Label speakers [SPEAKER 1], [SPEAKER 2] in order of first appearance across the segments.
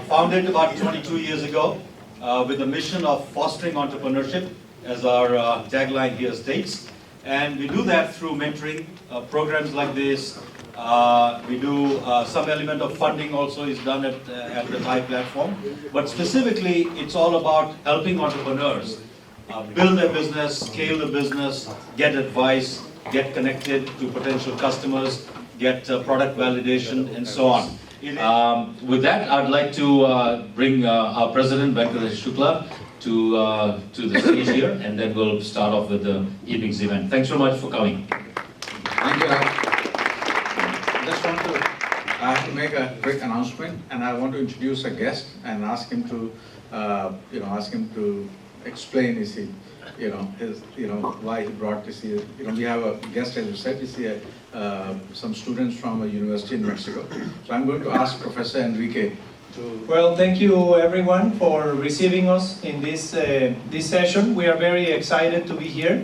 [SPEAKER 1] Founded about 22 years ago with the mission of fostering entrepreneurship, as our tagline here states. And we do that through mentoring, programs like this. We do some element of funding also is done at the Thai platform. But specifically, it's all about helping entrepreneurs build their business, scale the business, get advice, get connected to potential customers, get product validation, and so on. With that, I'd like to bring our president, Venkatesh Shukla, to the stage here, and then we'll start off with the evening's event. Thanks so much for coming.
[SPEAKER 2] Thank you, Raj. I have to make a quick announcement, and I want to introduce a guest and ask him to, explain his, why he brought this here. We have a guest, as you said, is here. Some students from a university in Mexico. So I'm going to ask Professor Enrique to...
[SPEAKER 3] Well, thank you everyone for receiving us in this session. We are very excited to be here.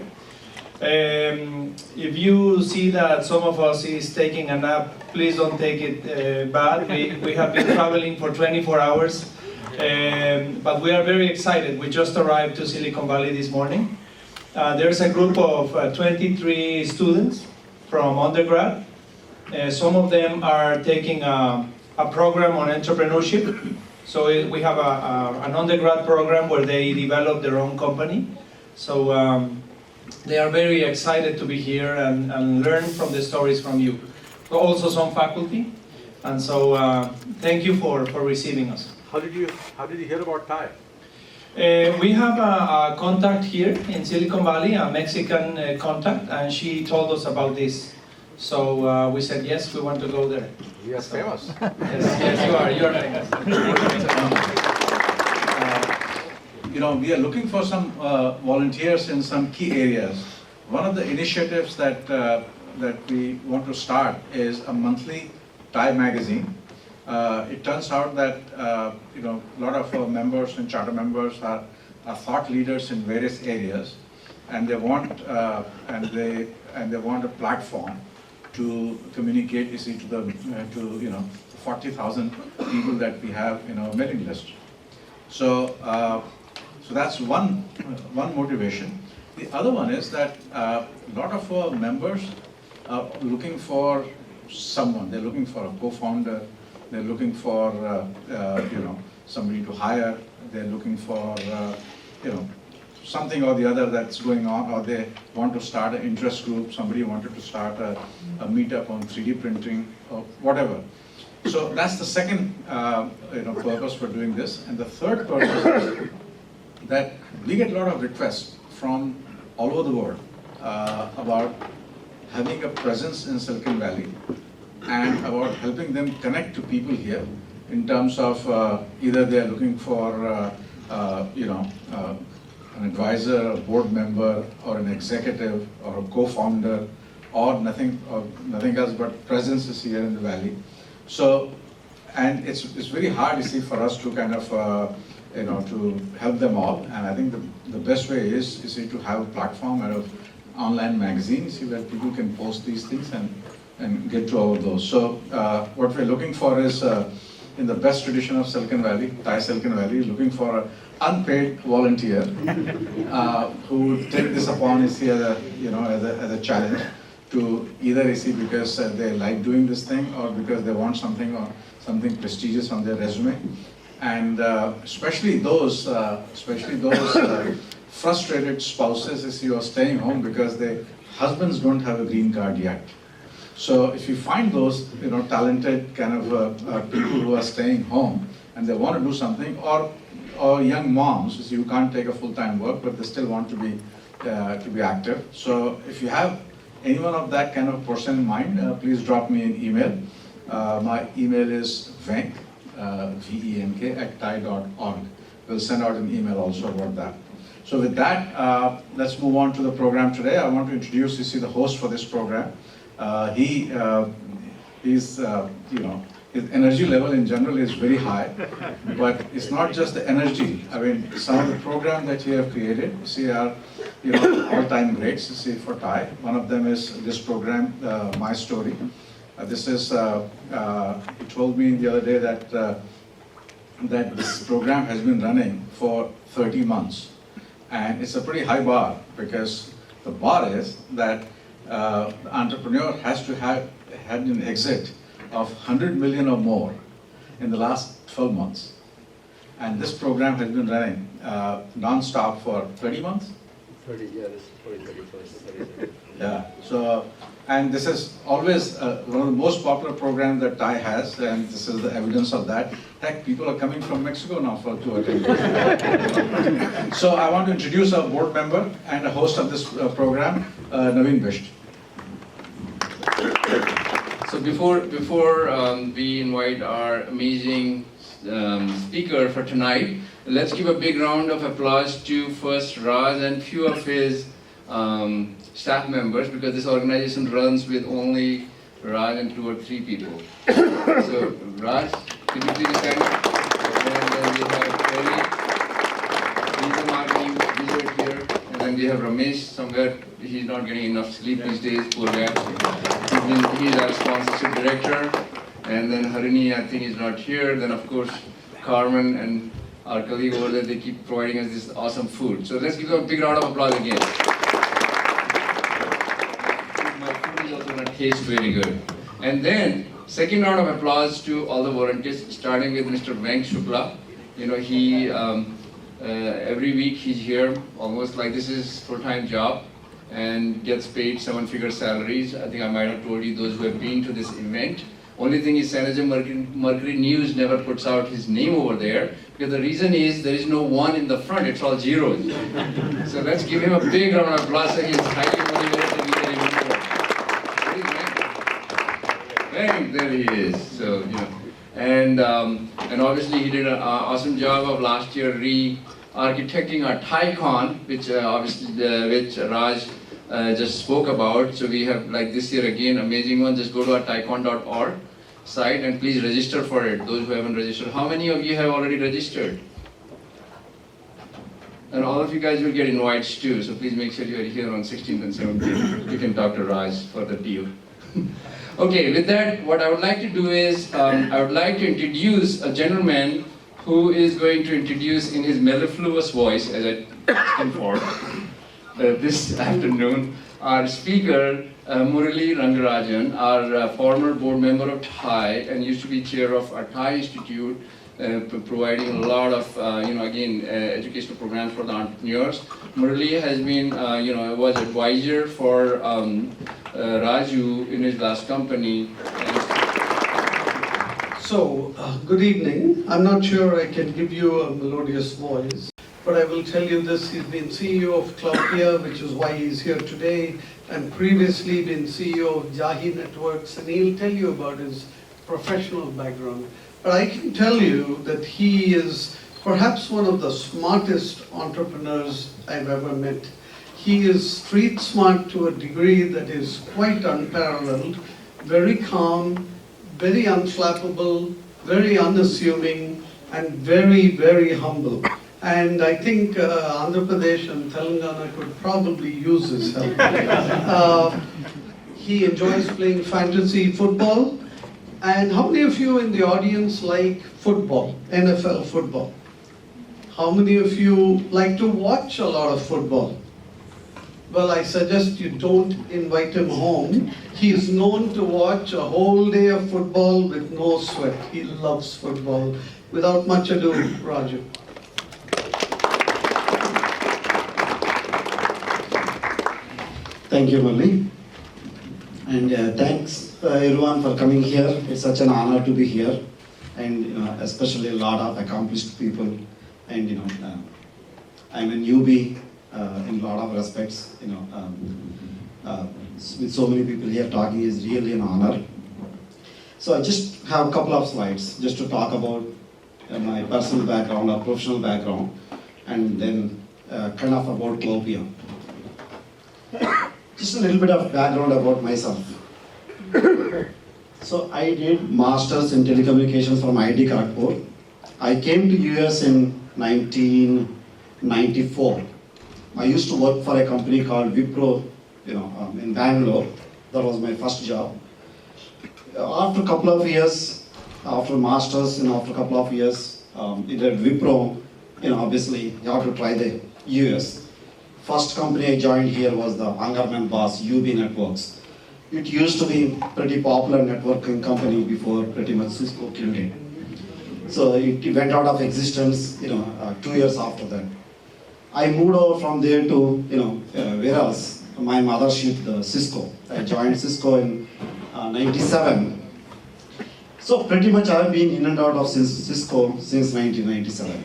[SPEAKER 3] If you see that some of us is taking a nap, please don't take it bad. We have been traveling for 24 hours, but we are very excited. We just arrived to Silicon Valley this morning. There's a group of 23 students from undergrad. Some of them are taking a program on entrepreneurship. So we have an undergrad program where they develop their own company. So they are very excited to be here and learn from the stories from you. Also some faculty. And so thank you for receiving us.
[SPEAKER 4] How did you hear about Thai?
[SPEAKER 3] We have a contact here in Silicon Valley, a Mexican contact, and she told us about this. So we said, yes, we want to go there.
[SPEAKER 4] You are famous.
[SPEAKER 3] Yes, you are. You are famous.
[SPEAKER 2] We are looking for some volunteers in some key areas. One of the initiatives that we want to start is a monthly Thai magazine. It turns out that a lot of our members and charter members are thought leaders in various areas, and they want a platform to communicate to the 40,000 people that we have in our mailing list. So that's one motivation. The other one is that a lot of our members are looking for someone. They're looking for a co-founder. They're looking for somebody to hire. They're looking for something or the other that's going on, or they want to start an interest group. Somebody wanted to start a meetup on 3D printing or whatever. So that's the second purpose for doing this. And the third purpose is that we get a lot of requests from all over the world about having a presence in Silicon Valley and about helping them connect to people here in terms of either they're looking for an advisor, a board member, or an executive, or a co-founder, or nothing else but presence is here in the Valley. So, and it's very hard, you see, for us to kind of to help them all. And I think the best way is to have a platform and an online magazine, see, where people can post these things and get to all of those. So what we're looking for is, in the best tradition of Silicon Valley, Thai Silicon Valley, looking for an unpaid volunteer who would take this upon as a challenge to either because they like doing this thing or because they want something prestigious on their resume. And especially those frustrated spouses who are staying home because their husbands don't have a green card yet. So if you find those talented kind of people who are staying home and they want to do something, or young moms who can't take a full-time work but they still want to be active. So if you have anyone of that kind of person in mind, please drop me an email. My email is venk, VENK @thai.org. We'll send out an email also about that. So with that, let's move on to the program today. I want to introduce the host for this program. He's his energy level in general is very high, but it's not just the energy. I mean, some of the programs that you have created, you see, are all-time greats. You see, for Thai, one of them is this program, My Story. This is he told me the other day that that this program has been running for 30 months, and it's a pretty high bar, because the bar is that the entrepreneur has to have had an exit of 100 million or more in the last 12 months. And this program has been running non-stop for 30 months?
[SPEAKER 4] 30 years, 30.
[SPEAKER 2] Yeah, so, and this is always one of the most popular programs that Thai has, and this is the evidence of that. Heck, people are coming from Mexico now to attend. So I want to introduce our board member and a host of this program, Naveen Bisht.
[SPEAKER 5] So before we invite our amazing speaker for tonight, let's give a big round of applause to first Raj and few of his staff members, because this organization runs with only Raj and 2 or 3 people. So Raj, could you please stand up? And then we have Terry, he's the marketing wizard here. And then we have Ramesh somewhere. He's not getting enough sleep these days, poor guy. He's our sponsorship director. And then Harini, I think, is not here. Then of course, Carmen and our colleague over there, they keep providing us this awesome food. So let's give them a big round of applause again. My food is also going to taste very good. And then, second round of applause to all the volunteers, starting with Mr. Venk Shukla. You know, he, every week he's here, almost like this is full-time job, and gets paid 7-figure salaries. I think I might have told you, those who have been to this event. Only thing is, San Jose Mercury News never puts out his name over there, because the reason is there is no 1 in the front, it's all zeros. So let's give him a big round of applause. He's highly motivated to be there even more. Right, there he is. So, you know, and obviously he did an awesome job of last year re-architecting our ThaiCon, which which Raj just spoke about. So we have, like this year again, amazing one. Just go to our thaicon.org site and please register for it, those who haven't registered. How many of you have already registered? And all of you guys will get invites too, so please make sure you are here on 16th and 17th. You can talk to Raj for the deal. Okay, with that, what I would like to do is, I would like to introduce a gentleman who is going to introduce in his mellifluous voice, as I asked him for, this afternoon, our speaker, Murali Rangarajan, our former board member of Thai and used to be chair of our Thai Institute, providing a lot of, educational programs for the entrepreneurs. Murali has been, was advisor for Raju in his last company.
[SPEAKER 6] So, good evening. I'm not sure I can give you a melodious voice, but I will tell you this. He's been CEO of Cloupia, which is why he's here today, and previously been CEO of Jahi Networks, and he'll tell you about his professional background. But I can tell you that he is perhaps one of the smartest entrepreneurs I've ever met. He is street smart to a degree that is quite unparalleled, very calm, very unflappable, very unassuming, and very, very humble. And I think Andhra Pradesh and Telangana could probably use his help. He enjoys playing fantasy football. And how many of you in the audience like football, NFL football? How many of you like to watch a lot of football? Well, I suggest you don't invite him home. He is known to watch a whole day of football with no sweat. He loves football. Without much ado, Raju.
[SPEAKER 7] Thank you, Murali. And thanks everyone for coming here. It's such an honor to be here, and especially a lot of accomplished people. And I'm a newbie in a lot of respects. With so many people here talking is really an honor. So I just have a couple of slides just to talk about my personal background or professional background, and then kind of about Cloupia. Just a little bit of background about myself. So I did masters in telecommunications from IIT Kharagpur. I came to US in 1994. I used to work for a company called Wipro, in Bangalore. That was my first job. After a couple of years, after masters, after a couple of years, it at Wipro, obviously you have to try the US. First company I joined here was the Angerman Boss, UB Networks. It used to be pretty popular networking company before pretty much Cisco killed it. So it went out of existence, 2 years after that. I moved over from there to, where else? My mothership, the Cisco. I joined Cisco in 97. So pretty much I've been in and out of Cisco since 1997.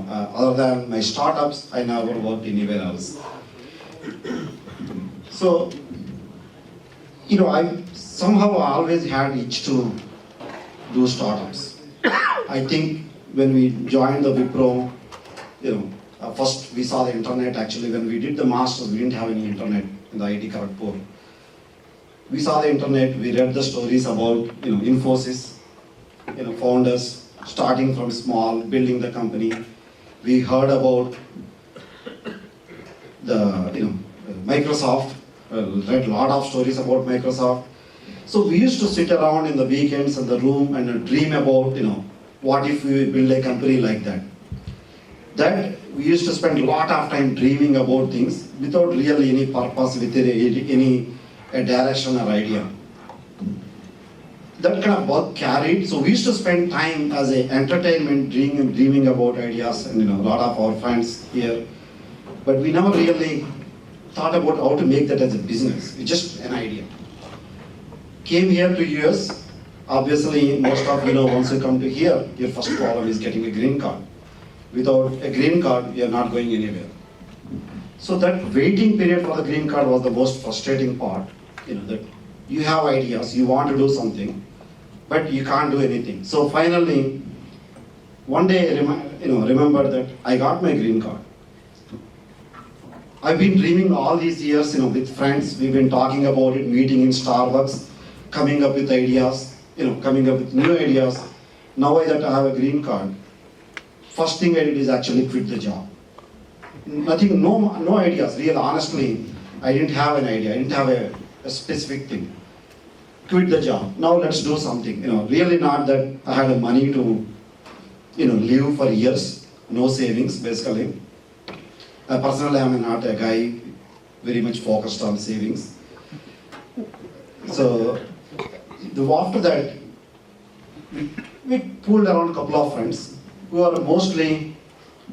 [SPEAKER 7] Other than my startups, I never worked anywhere else. So, I somehow always had itch to do startups. I think when we joined the Wipro, first we saw the internet. Actually, when we did the masters, we didn't have any internet in the IIT Kharagpur. We saw the internet, we read the stories about, Infosys, founders starting from small, building the company. We heard about the, Microsoft, read a lot of stories about Microsoft. So we used to sit around in the weekends in the room and dream about, what if we build a company like that? That we used to spend a lot of time dreaming about things without really any purpose, with any direction or idea. That kind of work carried, so we used to spend time as an entertainment, dreaming about ideas, and a lot of our friends here. But we never really thought about how to make that as a business. It's just an idea. Came here to US. Obviously, most of once you come to here, your first problem is getting a green card. Without a green card, you are not going anywhere. So that waiting period for the green card was the most frustrating part. That you have ideas, you want to do something, but you can't do anything. So finally, one day I remember that I got my green card. I've been dreaming all these years, with friends. We've been talking about it, meeting in Starbucks, coming up with ideas, coming up with new ideas. Now that I have a green card, first thing I did is actually quit the job. Nothing, no ideas. Real, honestly, I didn't have an idea. I didn't have a specific thing. Quit the job. Now let's do something. Really not that I had the money to, live for years. No savings, basically. Personally, I'm not a guy very much focused on savings. So after that, we pulled around a couple of friends who are mostly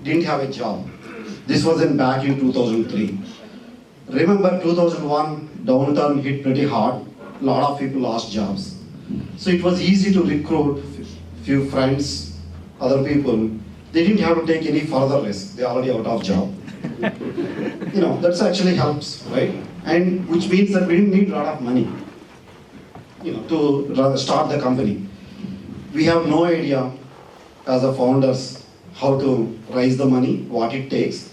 [SPEAKER 7] didn't have a job. This was back in 2003. Remember 2001, downturn hit pretty hard. A lot of people lost jobs. So it was easy to recruit few friends, other people. They didn't have to take any further risk. They're already out of job. That actually helps, right? And which means that we didn't need a lot of money, to start the company. We have no idea as the founders how to raise the money, what it takes.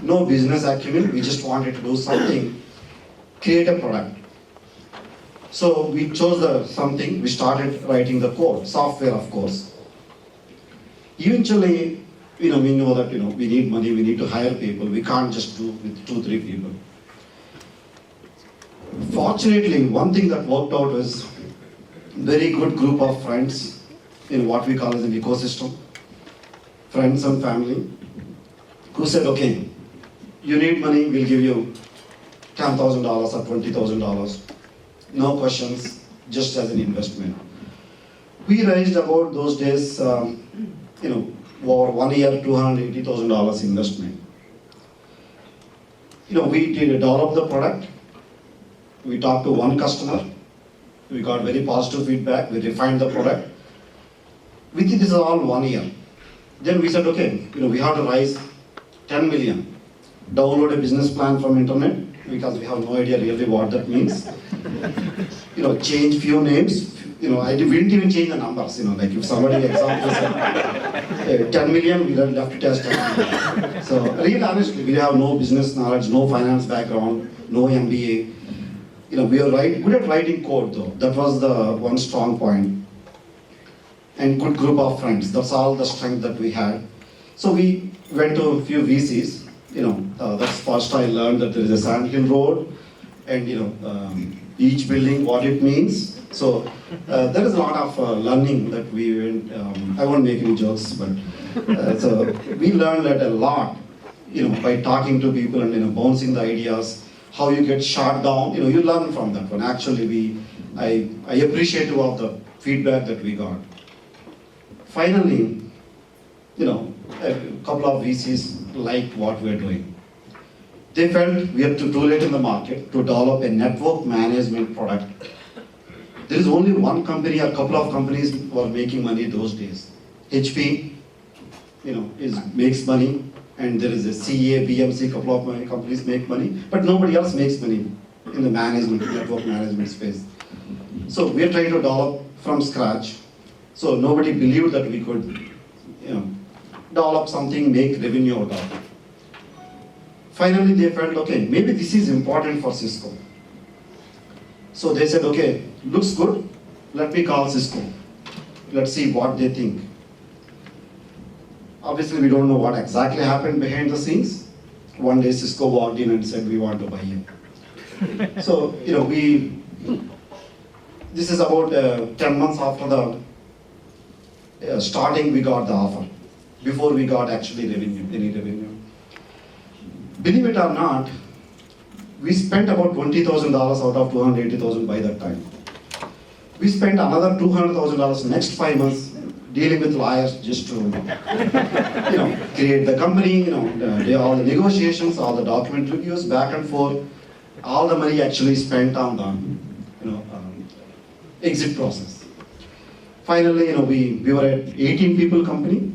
[SPEAKER 7] No business acumen, we just wanted to do something, create a product. So we chose something, we started writing the code, software of course. Eventually, we know that we need money, we need to hire people, we can't just do with 2-3 people. Fortunately, one thing that worked out was very good group of friends in what we call as an ecosystem, friends and family, who said, okay, you need money, we'll give you $10,000 or $20,000. No questions, just as an investment. We raised about those days, over 1 year, $280,000 investment. We did develop the product. We talked to one customer. We got very positive feedback. We refined the product. We did this all 1 year. Then we said, okay, we have to raise 10 million. Download a business plan from internet, because we have no idea really what that means. Change few names. We didn't even change the numbers. Like if somebody example said 10 million, we left it as 10 million. So really honestly, we have no business knowledge, no finance background, no MBA. we are good at writing code though. That was the one strong point. And good group of friends. That's all the strength that we had. So we went to a few VCs. That's first I learned that there is a sandhill road, and each building what it means. So there is a lot of learning that we went. I won't make any jokes, but so we learned that a lot. By talking to people and bouncing the ideas, how you get shot down. You learn from that one. Actually, I appreciate of the feedback that we got. Finally, a couple of VCs liked what we're doing. They felt we are too late in the market to develop a network management product. There is only one company, a couple of companies were making money those days. HP, makes money, and there is a CA, BMC, couple of companies make money, but nobody else makes money in the network management space. So we are trying to develop from scratch. So nobody believed that we could, develop something, make revenue out of it. Finally, they felt, okay, maybe this is important for Cisco. So they said, okay, looks good, let me call Cisco. Let's see what they think. Obviously, we don't know what exactly happened behind the scenes. One day Cisco walked in and said, we want to buy you. So, this is about 10 months after the starting, we got the offer. Before we got actually any revenue. Believe it or not, we spent about $20,000 out of $280,000 by that time. We spent another $200,000 next 5 months dealing with lawyers just to, create the company, all the negotiations, all the document reviews, back and forth. All the money actually spent on the, exit process. Finally, we were an 18 people company.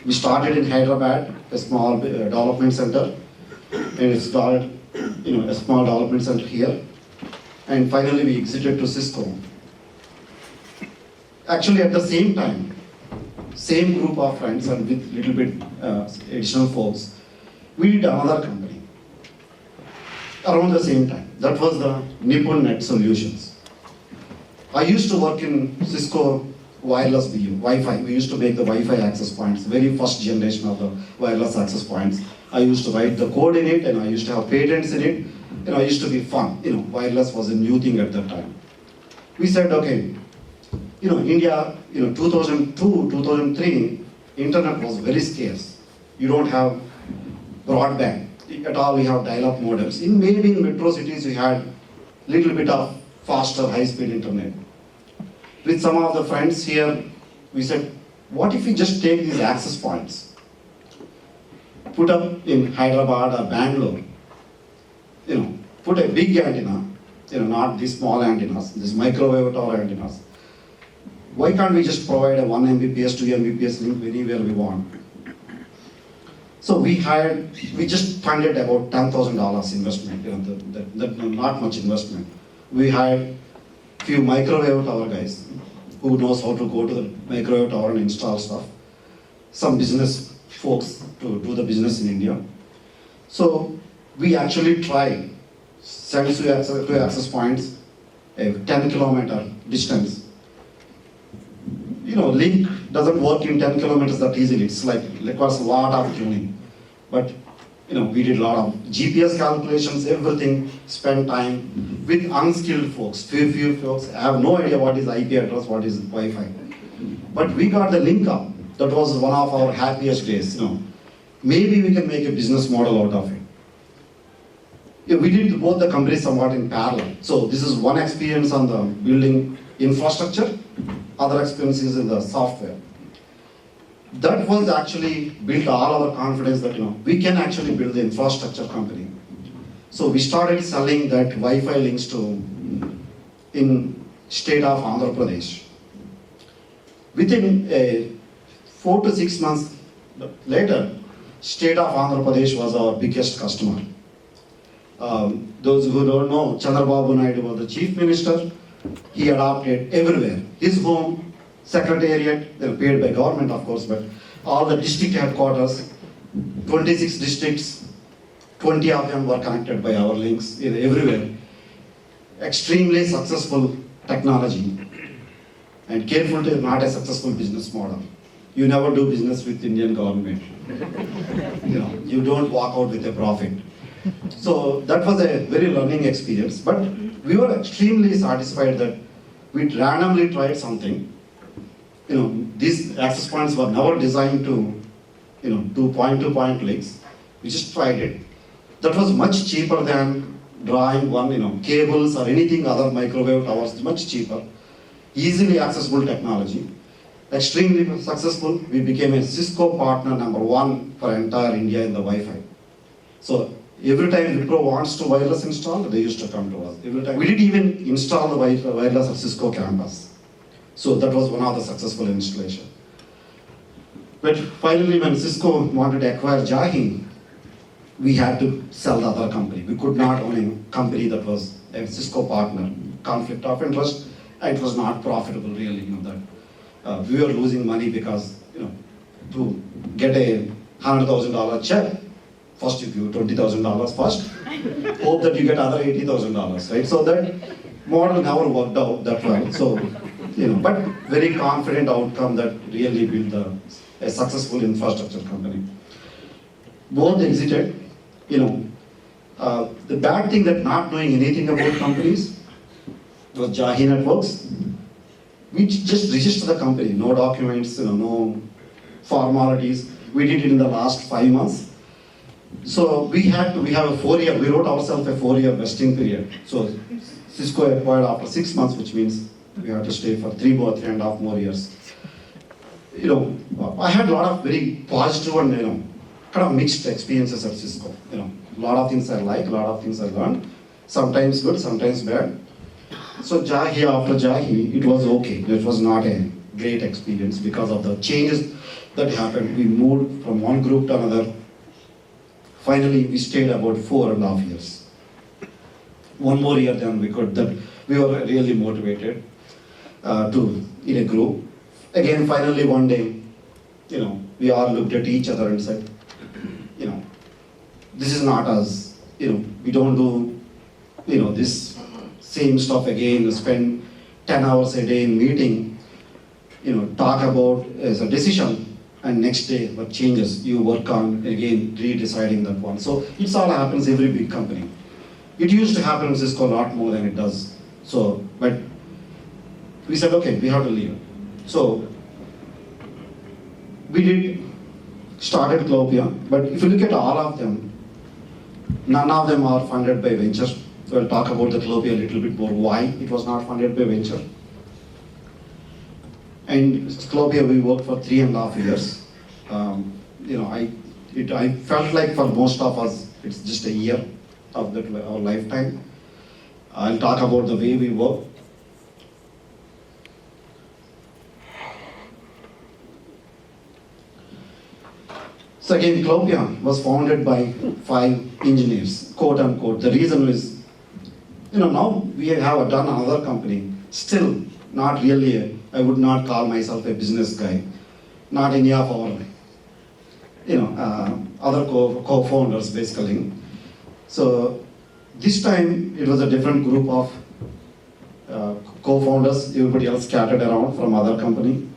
[SPEAKER 7] We started in Hyderabad, a small development center, and it started, a small development center here. And finally, we exited to Cisco. Actually, at the same time, same group of friends and with little bit additional folks, we did another company around the same time. That was the Nippon Net Solutions. I used to work in Cisco wireless BU, Wi-Fi. We used to make the Wi-Fi access points, very first generation of the wireless access points. I used to write the code in it, and I used to have patents in it. It used to be fun. Wireless was a new thing at that time. We said, okay, India, 2002, 2003, internet was very scarce. You don't have broadband at all. We have dial-up modems. Maybe in metro cities, we had little bit of faster, high-speed internet. With some of the friends here, we said, what if we just take these access points, put up in Hyderabad or Bangalore, put a big antenna, not these small antennas, these microwave tower antennas. Why can't we just provide a 1 Mbps, 2 Mbps link anywhere we want? So we just funded about $10,000 investment, not much investment. We hired few microwave tower guys who knows how to go to the microwave tower and install stuff. Some business folks to do the business in India. So we actually tried, send to access points, a 10-kilometer distance. Link doesn't work in 10 kilometers that easily. It's requires a lot of tuning. But we did a lot of GPS calculations, everything, spent time with unskilled folks. Few folks have no idea what is IP address, what is Wi-Fi. But we got the link up. That was one of our happiest days. Maybe we can make a business model out of it. We did both the companies somewhat in parallel. So this is one experience on the building infrastructure, other experiences in the software. That was actually built all our confidence that we can actually build the infrastructure company. So we started selling that Wi-Fi links in state of Andhra Pradesh. Within 4 to 6 months later, state of Andhra Pradesh was our biggest customer. Those who don't know, Chandrababu Naidu was the chief minister. He adopted everywhere. His home, secretariat, they're paid by government of course, but all the district headquarters, 26 districts, 20 of them were connected by our links everywhere. extremely successful technology and careful to not a successful business model. You never do business with Indian government. You don't walk out with a profit. So that was a very learning experience, but we were extremely satisfied that we randomly tried something. These access points were never designed to, do point-to-point links. We just tried it. That was much cheaper than drawing one, cables or anything other microwave towers, much cheaper. Easily accessible technology. Extremely successful. We became a Cisco partner #1 for entire India in the Wi-Fi. So every time Wipro wants to wireless install, they used to come to us. Every time. We didn't even install the wireless at Cisco campus. So that was one of the successful installation. But finally, when Cisco wanted to acquire Jahi, we had to sell the other company. We could not own a company that was a Cisco partner. Conflict of interest, and it was not profitable really. We were losing money because to get a $100,000 check, first you give $20,000 first, hope that you get other $80,000, right? So that model never worked out that well. So, but very confident outcome that really built a successful infrastructure company. Both exited. The bad thing that not knowing anything about companies was Jahi Networks. We just registered the company, no documents, no formalities. We did it in the last 5 months. So we have a 4-year, we wrote ourselves a 4-year vesting period. So Cisco acquired after 6 months, which means we have to stay for 3.5 more years. I had a lot of very positive and kind of mixed experiences at Cisco. A lot of things I like, a lot of things I learned. Sometimes good, sometimes bad. So Jahi, after Jahi, it was okay. It was not a great experience because of the changes that happened. We moved from one group to another. Finally, we stayed about 4.5 years. One more year than we could. That we were really motivated in a group. Again, finally, one day, we all looked at each other and said, this is not us. We don't do, this same stuff again, spend 10 hours a day in meeting, talk about as a decision, and next day what changes, you work on again redeciding that one. So it all happens every big company. It used to happen in Cisco a lot more than it does. So, but we said, okay, we have to leave. So we started Cloupia, but if you look at all of them, none of them are funded by venture. So I'll talk about the Cloupia a little bit more, why it was not funded by venture. And Cloupia, we worked for 3.5 years. I felt like for most of us, it's just a year of our lifetime. I'll talk about the way we work. So again, Cloupia was founded by 5 engineers, quote unquote. The reason is, now we have done another company, still not really, I would not call myself a business guy. Not any of our, other co-founders basically. So this time it was a different group of co-founders, everybody else scattered around from other company.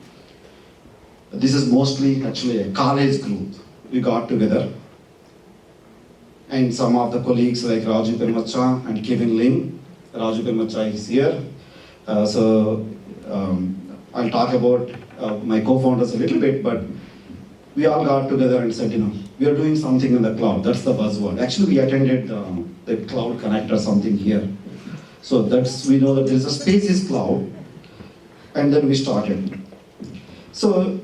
[SPEAKER 7] This is mostly actually a college group. We got together, and some of the colleagues like Raju Permacha and Kevin Lim. Raju Permacha is here. I'll talk about my co-founders a little bit, but we all got together and said, we are doing something in the cloud. That's the buzzword. Actually, we attended the Cloud Connect or something here. So we know that there is a Spaces cloud, and then we started. So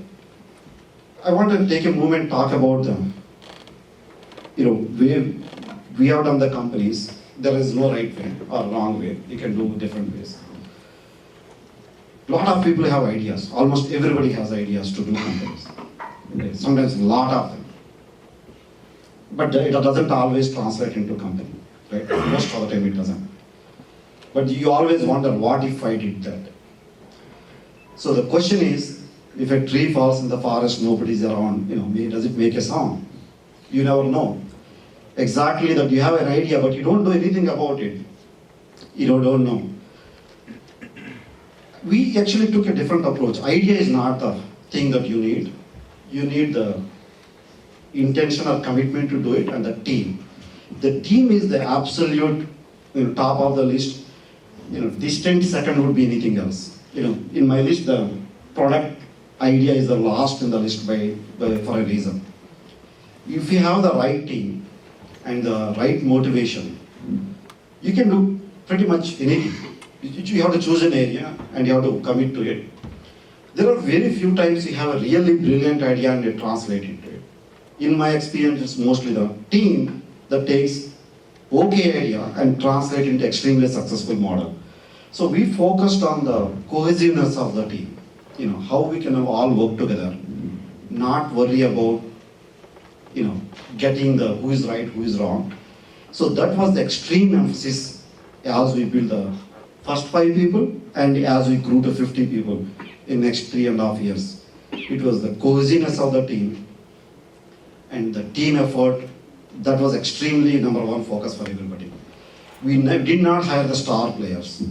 [SPEAKER 7] I want to take a moment, talk about them. We have done the companies. There is no right way or wrong way. You can do different ways. A lot of people have ideas. Almost everybody has ideas to do companies. Okay. Sometimes a lot of them. But it doesn't always translate into company. Right? Most of the time it doesn't. But you always wonder, what if I did that? So the question is, if a tree falls in the forest, nobody's around, does it make a sound? You never know. Exactly that you have an idea, but you don't do anything about it. don't know. We actually took a different approach. Idea is not the thing that you need. You need the intention or commitment to do it, and the team. The team is the absolute top of the list. Distant second would be anything else. In my list, the product idea is the last in the list for a reason. If you have the right team and the right motivation, you can do pretty much anything. You have to choose an area and you have to commit to it. There are very few times you have a really brilliant idea and you translate into it. In my experience, it's mostly the team that takes okay idea and translate into extremely successful model. So we focused on the cohesiveness of the team. How we can all work together, not worry about getting the who is right, who is wrong. So that was the extreme emphasis as we built the first 5 people and as we grew to 50 people in next 3.5 years. It was the cohesiveness of the team and the team effort that was extremely number one focus for everybody. We did not hire the star players.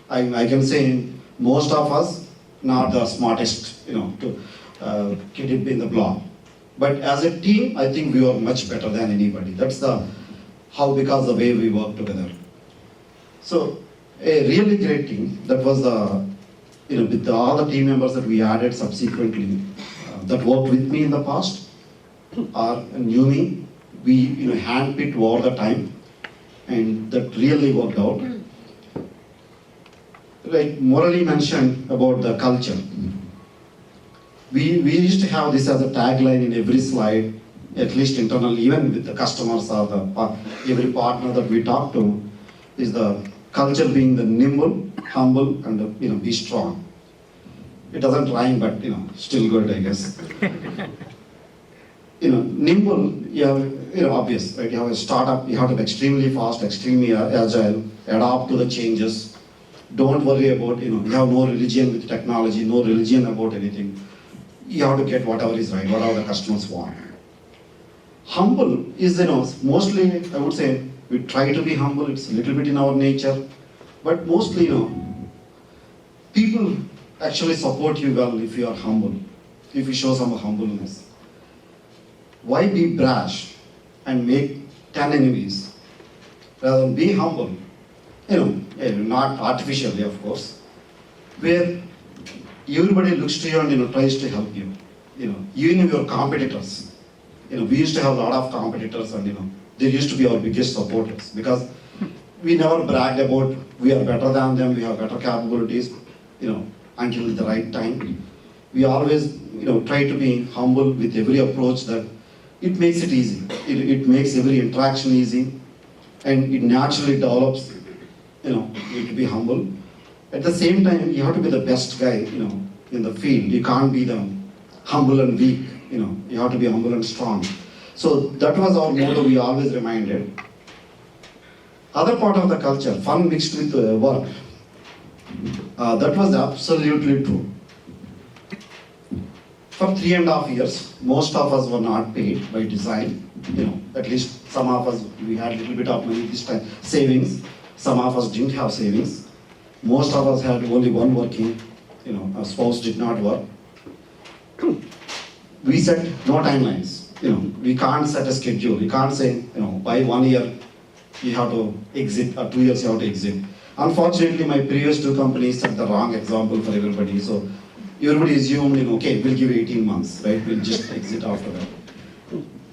[SPEAKER 7] I can say most of us not the smartest, to get it in the block. But as a team, I think we were much better than anybody. That's because the way we work together. So a really great team. That was with all the team members that we added subsequently that worked with me in the past or knew me. We handpicked over the time, and that really worked out. Like Murali mentioned about the culture. We used to have this as a tagline in every slide, at least internally, even with the customers or every partner that we talk to, is the culture being the nimble, humble, and be strong. It doesn't rhyme, but still good, I guess. Nimble, obvious, right? You have a startup, you have to be extremely fast, extremely agile, adapt to the changes. Don't worry about, you have no religion with technology, no religion about anything. You have to get whatever is right, whatever the customers want. Humble is, mostly, I would say, we try to be humble, it's a little bit in our nature, but mostly, people actually support you well if you are humble, if you show some humbleness. Why be brash and make 10 enemies? Rather than be humble, not artificially, of course, where everybody looks to you and tries to help you. Even your competitors. We used to have a lot of competitors, and they used to be our biggest supporters because we never bragged about we are better than them, we have better capabilities. Until the right time, we always try to be humble with every approach that it makes it easy. It makes every interaction easy, and it naturally develops. You to be humble. At the same time, you have to be the best guy, in the field. You can't be the humble and weak. You have to be humble and strong. So that was our motto. We always reminded. Other part of the culture, fun mixed with work. That was absolutely true. For 3.5 years, most of us were not paid by design. At least some of us, we had a little bit of money this time, savings. Some of us didn't have savings. Most of us had only one working, our spouse did not work. We set no timelines. We can't set a schedule. We can't say, by 1 year you have to exit, or 2 years you have to exit. Unfortunately, my previous 2 companies set the wrong example for everybody. So everybody assumed, okay, we'll give 18 months, right? We'll just exit after that.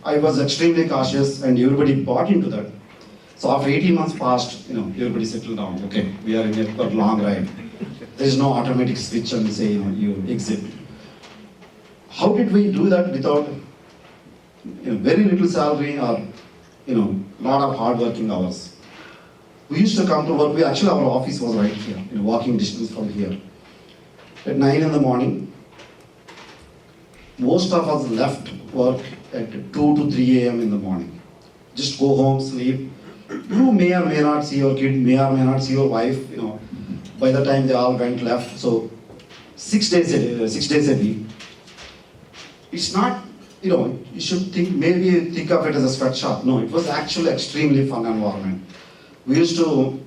[SPEAKER 7] I was extremely cautious, and everybody bought into that. So after 18 months passed, everybody settled down. Okay, we are in a long ride. There is no automatic switch and say, you exit. How did we do that without very little salary or lot of hard working hours? We used to come to work. Actually, our office was right here, walking distance from here. At 9 in the morning, most of us left work at 2 to 3 a.m. in the morning. Just go home, sleep. You may or may not see your kid, may or may not see your wife, by the time they all left. So 6 days a week. It's not, you should think of it as a sweatshop. No, it was actually extremely fun environment. We used to,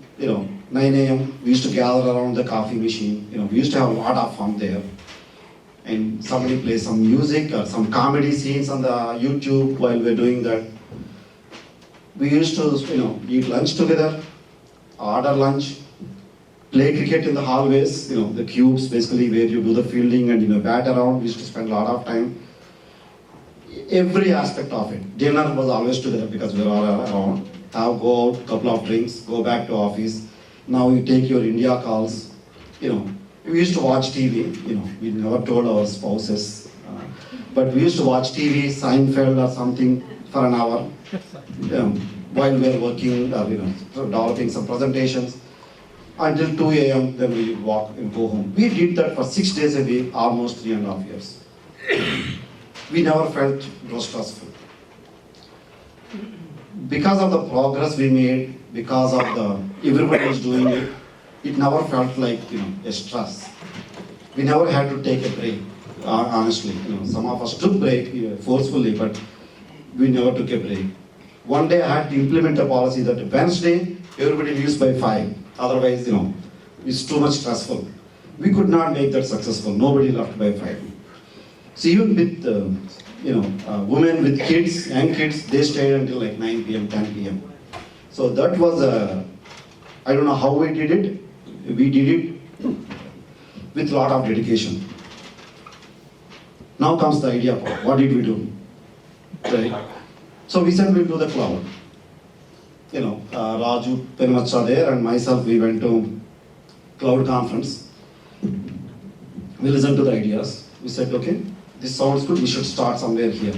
[SPEAKER 7] 9 a.m. we used to gather around the coffee machine. We used to have a lot of fun there. And somebody plays some music or some comedy scenes on the YouTube while we're doing that. We used to, eat lunch together, order lunch, play cricket in the hallways, the cubes basically where you do the fielding and bat around. We used to spend a lot of time. Every aspect of it. Dinner was always together because we were all around. Go out, couple of drinks, go back to office. Now you take your India calls. We used to watch TV. We never told our spouses, but we used to watch TV, Seinfeld or something for an hour while we were working or developing some presentations until 2 a.m. Then we walk and go home. We did that for 6 days a week, almost 3.5 years. We never felt it was stressful. Because of the progress we made, because of the everybody was doing it, it never felt like a stress. We never had to take a break. Honestly, some of us took break forcefully, but we never took a break. One day I had to implement a policy that Wednesday everybody leaves by 5. Otherwise, it's too much stressful. We could not make that successful. Nobody left by 5. So even with women with kids, young kids, they stayed until like 9 p.m., 10 p.m. So that was I don't know how we did it. We did it with a lot of dedication. Now comes the idea part. What did we do? Right? So we said we'll do the cloud. Raju, Penmacha there, and myself, we went to cloud conference. We listened to the ideas. We said, okay, this sounds good, we should start somewhere here.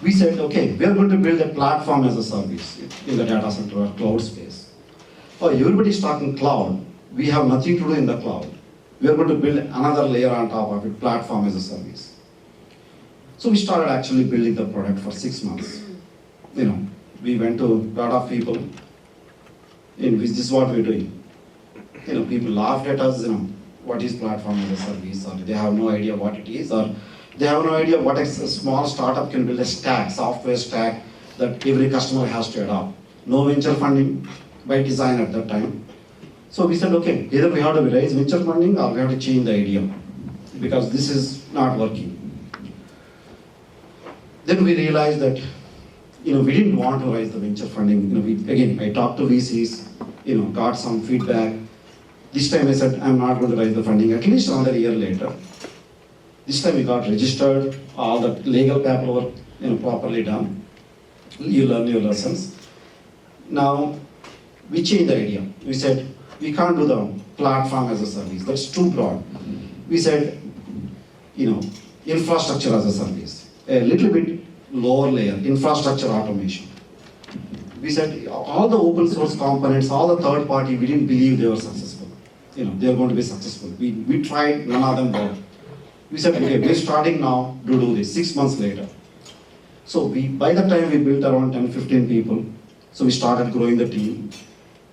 [SPEAKER 7] We said, okay, we are going to build a platform as a service in the data center or cloud space. Oh, everybody's talking cloud. We have nothing to do in the cloud. We are going to build another layer on top of it, platform as a service. So we started actually building the product for 6 months. We went to a lot of people, this is what we're doing. People laughed at us, what is platform as a service, or they have no idea what it is, or they have no idea what a small startup can build a stack, software stack that every customer has to adopt. No venture funding by design at that time. So we said, okay, either we have to raise venture funding or we have to change the idea because this is not working. Then we realized that we didn't want to raise the venture funding. I talked to VCs, got some feedback. This time I said, I'm not going to raise the funding, at least another year later. This time we got registered, all the legal paperwork properly done. You learn your lessons. Now, we changed the idea. We said, we can't do the platform as a service. That's too broad. We said, infrastructure as a service. A little bit lower layer, infrastructure automation. We said, all the open source components, all the third party, we didn't believe they were successful. They are going to be successful. We tried, none of them worked. We said, okay, we're starting now to do this, 6 months later. So by the time we built around 10-15 people, so we started growing the team.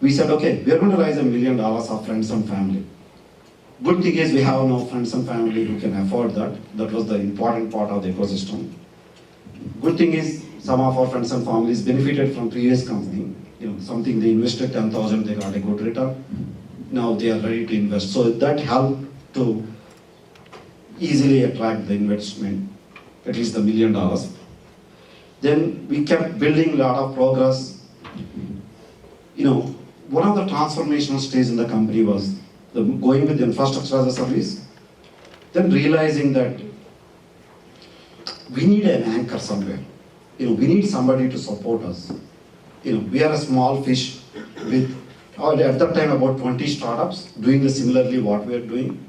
[SPEAKER 7] We said, okay, we are going to raise $1 million of friends and family. Good thing is we have no friends and family who can afford that. That was the important part of the ecosystem. Good thing is some of our friends and families benefited from previous company. Something they invested 10,000, they got a good return. Now they are ready to invest. So that helped to easily attract the investment, at least the $1 million. Then we kept building a lot of progress. One of the transformational stages in the company was going with the infrastructure as a service, then realizing that we need an anchor somewhere. We need somebody to support us. We are a small fish with, at that time, about 20 startups doing similarly what we are doing.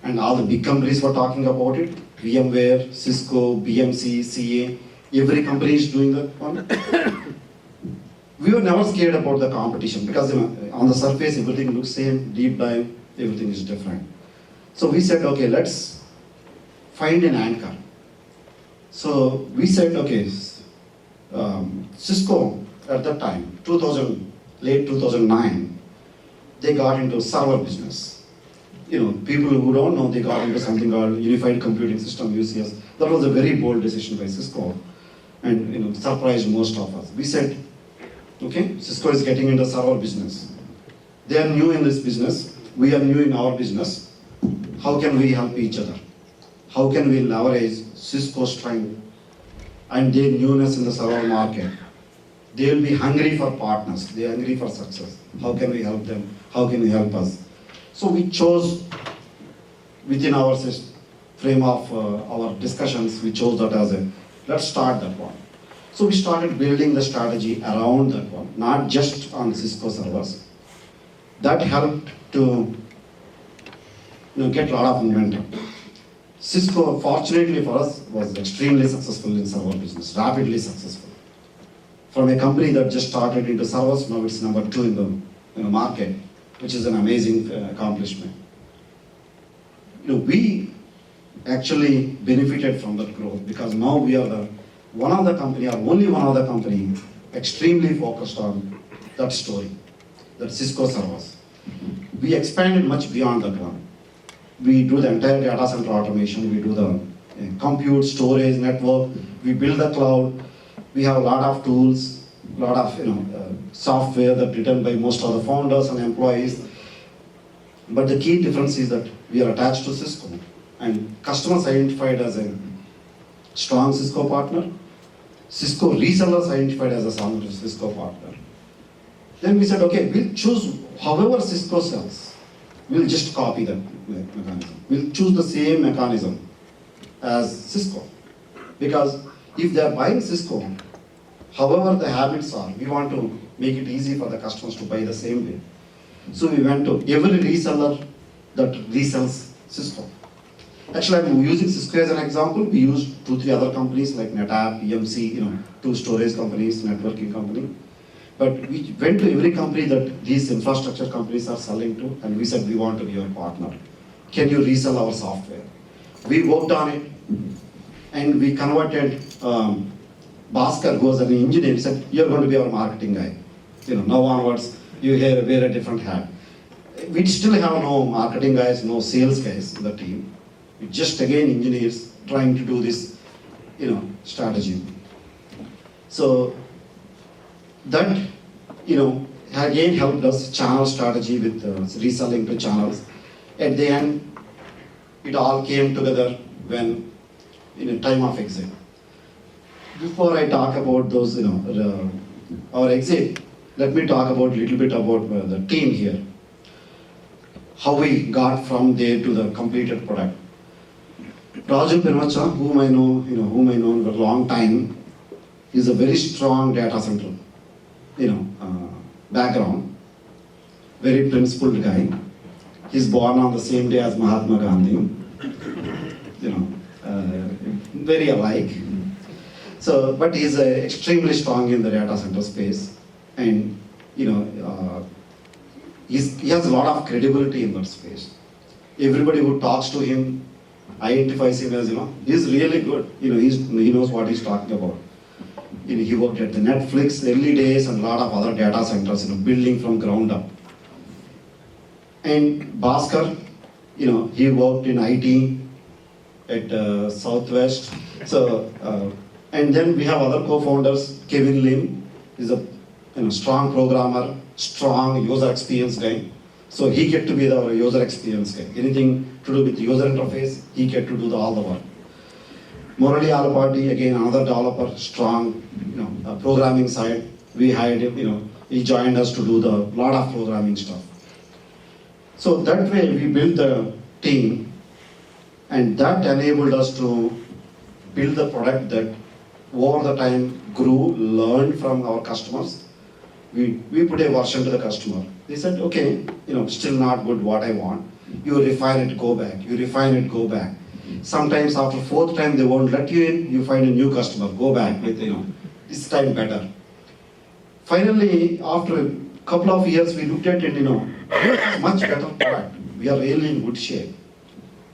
[SPEAKER 7] And all the big companies were talking about it. VMware, Cisco, BMC, CA, every company is doing that one. We were never scared about the competition because on the surface everything looks same, deep dive, everything is different. So we said, okay, let's find an anchor. So we said, okay, Cisco at that time, late 2009, they got into server business. People who don't know, they got into something called Unified Computing System, UCS. That was a very bold decision by Cisco and surprised most of us. We said, okay, Cisco is getting into server business. They are new in this business. We are new in our business. How can we help each other? How can we leverage Cisco's strength and their newness in the server market? They will be hungry for partners. They are hungry for success. How can we help them? How can we help us? So we chose within our frame of our discussions, we chose that as let's start that one. So we started building the strategy around that one, not just on Cisco servers. That helped to get a lot of momentum. Cisco, fortunately for us, was extremely successful in server business, rapidly successful. From a company that just started into servers, now it's number 2 in the market, which is an amazing accomplishment. We actually benefited from that growth because now we are one of the company, or only one of the company, extremely focused on that story, that Cisco servers. We expanded much beyond that one. We do the entire data center automation, we do the compute, storage, network, we build the cloud, we have a lot of tools, a lot of software that written by most of the founders and employees. But the key difference is that we are attached to Cisco and customers identified as a strong Cisco partner, Cisco resellers identified as a strong Cisco partner. Then we said, okay, we'll choose however Cisco sells, we'll just copy that mechanism. We'll choose the same mechanism as Cisco. Because if they are buying Cisco, however the habits are, we want to make it easy for the customers to buy the same way. So we went to every reseller that resells Cisco. Actually, I'm using Cisco as an example. We used 2-3 other companies like NetApp, EMC, 2 storage companies, networking company. But we went to every company that these infrastructure companies are selling to, and we said we want to be your partner. Can you resell our software? We worked on it, and we converted Bhaskar, who was an engineer. He said, you're going to be our marketing guy. Now onwards, you wear a different hat. We still have no marketing guys, no sales guys in the team. We just again engineers trying to do this, strategy. So that, again helped us channel strategy with reselling to channels. At the end, it all came together when in a time of exit. Before I talk about those, our exit, let me talk about a little bit about the team here. How we got from there to the completed product. Raju Pirmacha, whom I know for a long time, is a very strong data center, background, very principled guy. He's born on the same day as Mahatma Gandhi, very alike. So, but he's extremely strong in the data center space, and he has a lot of credibility in that space. Everybody who talks to him identifies him as, he's really good. He knows what he's talking about. He worked at the Netflix early days and a lot of other data centers, building from ground up. And Bhaskar, he worked in IT at Southwest. So, and then we have other co-founders. Kevin Lim is a strong programmer, strong user experience guy. So he get to be the user experience guy. Anything to do with user interface, he get to do all the work. Murali Alapati, again another developer, strong, programming side. We hired him, he joined us to do the lot of programming stuff. So that way we built the team, and that enabled us to build the product that over the time grew, learned from our customers. We put a version to the customer. They said, okay, still not good what I want. You refine it, go back. You refine it, go back. Sometimes after 4th time they won't let you in, you find a new customer, go back with, this time better. Finally, after a couple of years, we looked at it, much better product. We are really in good shape.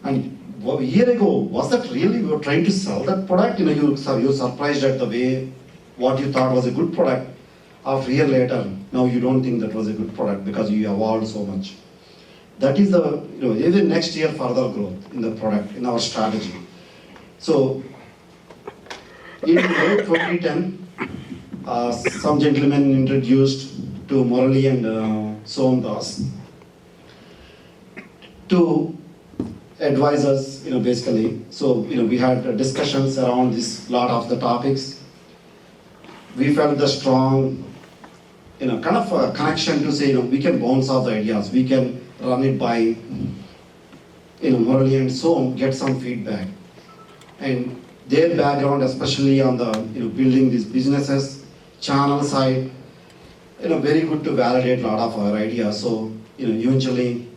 [SPEAKER 7] And a year ago, was that really, we were trying to sell that product? You surprised at the way, what you thought was a good product. After a year later, now you don't think that was a good product because you evolved so much. That is the, even next year further growth in the product, in our strategy. So, in late 2010, some gentlemen introduced to Murali and Somdas, to advisors, basically. So, we had discussions around this, lot of the topics. We felt the strong, kind of a connection to say, we can bounce off the ideas, we can run it by, Murali and Som, get some feedback. And their background, especially on the, building these businesses, channel side, very good to validate a lot of our ideas. So, eventually,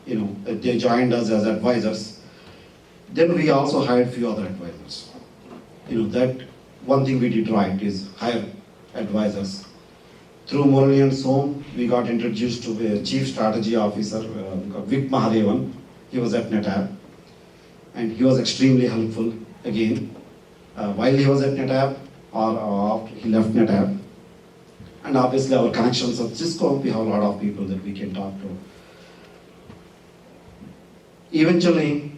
[SPEAKER 7] they joined us as advisors. Then we also hired few other advisors. That one thing we did right is hire advisors. Through Murali and Som, we got introduced to a Chief Strategy Officer, Vic Mahadevan. He was at NetApp, and he was extremely helpful again. While he was at NetApp, or after he left NetApp. And obviously our connections at Cisco, we have a lot of people that we can talk to. Eventually,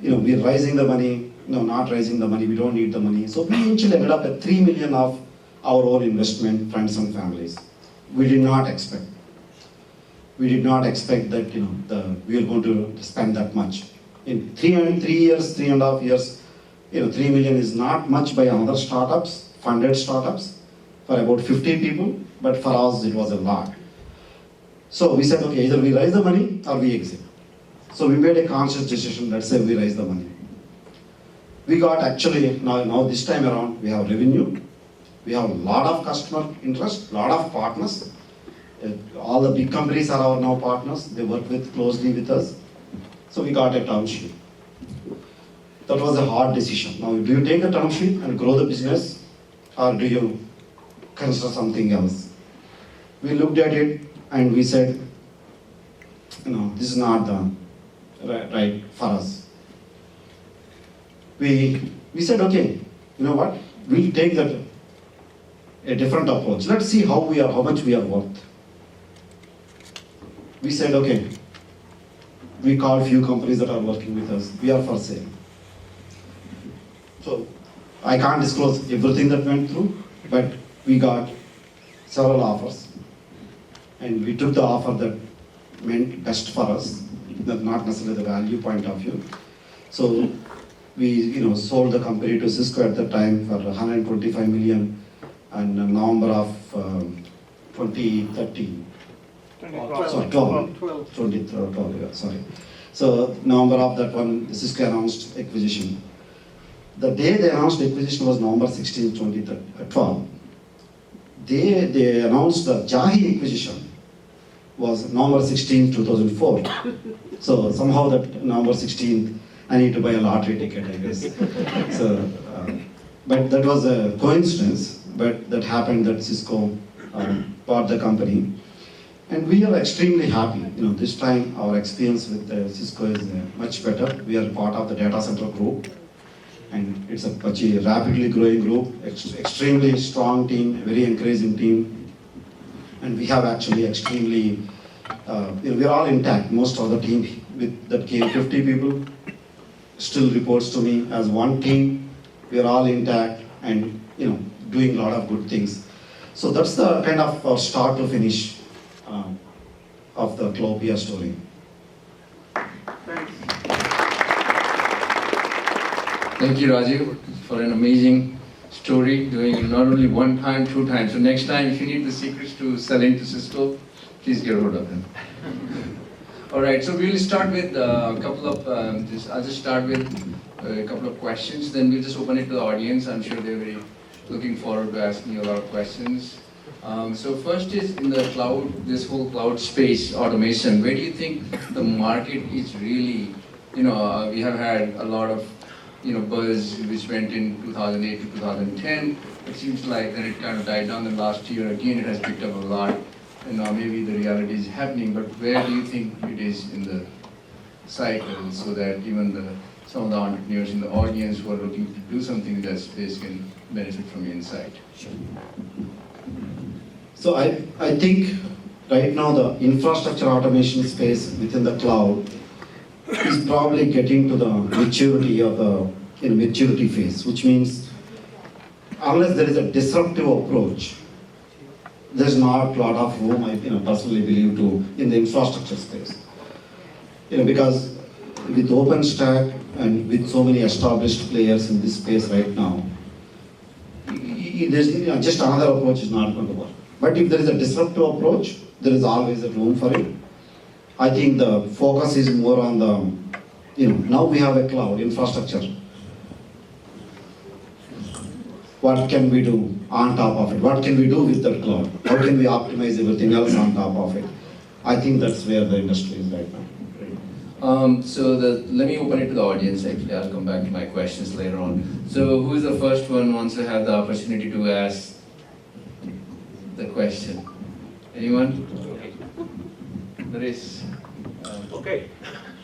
[SPEAKER 7] we're raising the money, not raising the money, we don't need the money. So we eventually ended up at 3 million of our own investment, friends and families. We did not expect. We did not expect that, we were going to spend that much. In 3 years, 3.5 years, 3 million is not much by other startups, funded startups, for about 50 people, but for us it was a lot. So we said, okay, either we raise the money or we exit. So we made a conscious decision, let's say we raise the money. We got actually, now this time around, we have revenue, we have a lot of customer interest, lot of partners. All the big companies are our now partners, they work closely with us. So we got a term sheet. That was a hard decision. Now, do you take the term sheet and grow the business, or do you consider something else? We looked at it and we said, this is not the right for us. We said, okay, what? We'll take that a different approach. Let's see how much we are worth. We said, okay, we called few companies that are working with us. We are for sale. So I can't disclose everything that went through, but we got several offers, and we took the offer that meant best for us, not necessarily the value point of view. So we sold the company to Cisco at the time for 125 million and in November of 2013. 2012, yeah, sorry. So November of that one, Cisco announced acquisition. The day they announced acquisition was November 16, 2012. They announced the Jahi acquisition was November 16, 2004. So somehow that November 16, I need to buy a lottery ticket, I guess. So, but that was a coincidence, but that happened that Cisco bought the company. And we are extremely happy. This time our experience with Cisco is much better. We are part of the data center group. And it's a rapidly growing group, extremely strong team, very encouraging team. And we have actually extremely, we're all intact. Most of the team that came, 50 people, still reports to me as one team. We're all intact and doing a lot of good things. So that's the kind of start to finish of the Cloupia story.
[SPEAKER 5] Thank you, Raju, for an amazing story, doing it not only one time, 2 times. So next time, if you need the secrets to selling to Cisco, please get hold of them. All right, so we'll start with a couple of, I'll just start with a couple of questions, then we'll just open it to the audience. I'm sure they're very looking forward to asking you a lot of questions. So first is in the cloud, this whole cloud space automation, where do you think the market is really, we have had a lot of buzz which went in 2008 to 2010. It seems like that it kind of died down. And last year again it has picked up a lot. And now maybe the reality is happening. But where do you think it is in the cycle, so that even some of the entrepreneurs in the audience who are looking to do something in that space can benefit from your insight?
[SPEAKER 7] Sure. So I think right now the infrastructure automation space within the cloud is probably getting to the maturity of the maturity phase, which means unless there is a disruptive approach, there's not a lot of room, I personally believe, to in the infrastructure space. Because with OpenStack and with so many established players in this space right now, there's just another approach is not going to work. But if there is a disruptive approach, there is always a room for it. I think the focus is more on the, now we have a cloud infrastructure. What can we do on top of it? What can we do with that cloud? How can we optimize everything else on top of it? I think that's where the industry is right now.
[SPEAKER 5] Let me open it to the audience. Actually, I'll come back to my questions later on. So who is the first one wants to have the opportunity to ask the question? Anyone? There is.
[SPEAKER 4] Okay,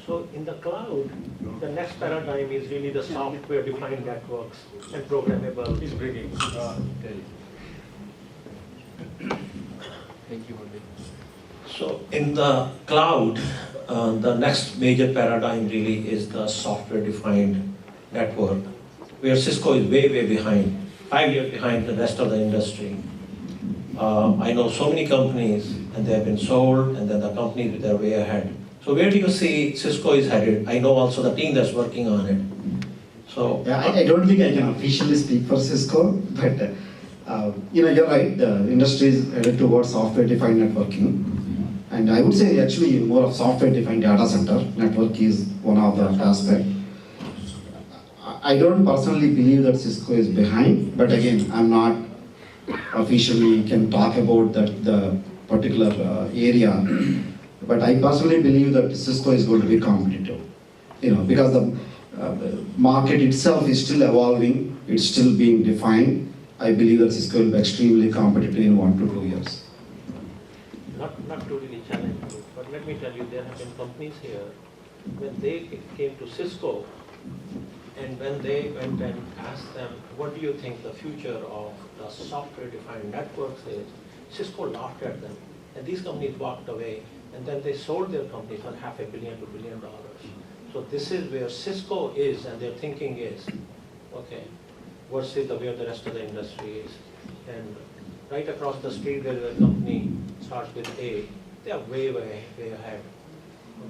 [SPEAKER 4] so in the cloud, the next paradigm is really the software-defined networks and programmable.
[SPEAKER 1] He's bringing.
[SPEAKER 5] Thank you, Murli.
[SPEAKER 8] So in the cloud, the next major paradigm really is the software-defined network, where Cisco is way behind, 5 years behind the rest of the industry. I know so many companies, and they have been sold, and then the companies they're way ahead. So where do you see Cisco is headed? I know also the team that's working on it. So
[SPEAKER 7] Yeah, I don't think I can officially speak for Cisco, but you're right. The industry is headed towards software-defined networking. And I would say actually more of software-defined data center network is one of the aspects. I don't personally believe that Cisco is behind, but again, I'm not officially can talk about the particular area. But I personally believe that Cisco is going to be competitive, because the market itself is still evolving, it's still being defined. I believe that Cisco will be extremely competitive in 1 to 2 years.
[SPEAKER 4] Not to really challenge you, but let me tell you, there have been companies here, when they came to Cisco, and when they went and asked them, what do you think the future of the software-defined networks is, Cisco laughed at them, and these companies walked away, and then they sold their company for $500 million to $1 billion. So this is where Cisco is, and their thinking is, okay, versus where the rest of the industry is. And right across the street, there is a company, starts with A, they are way ahead,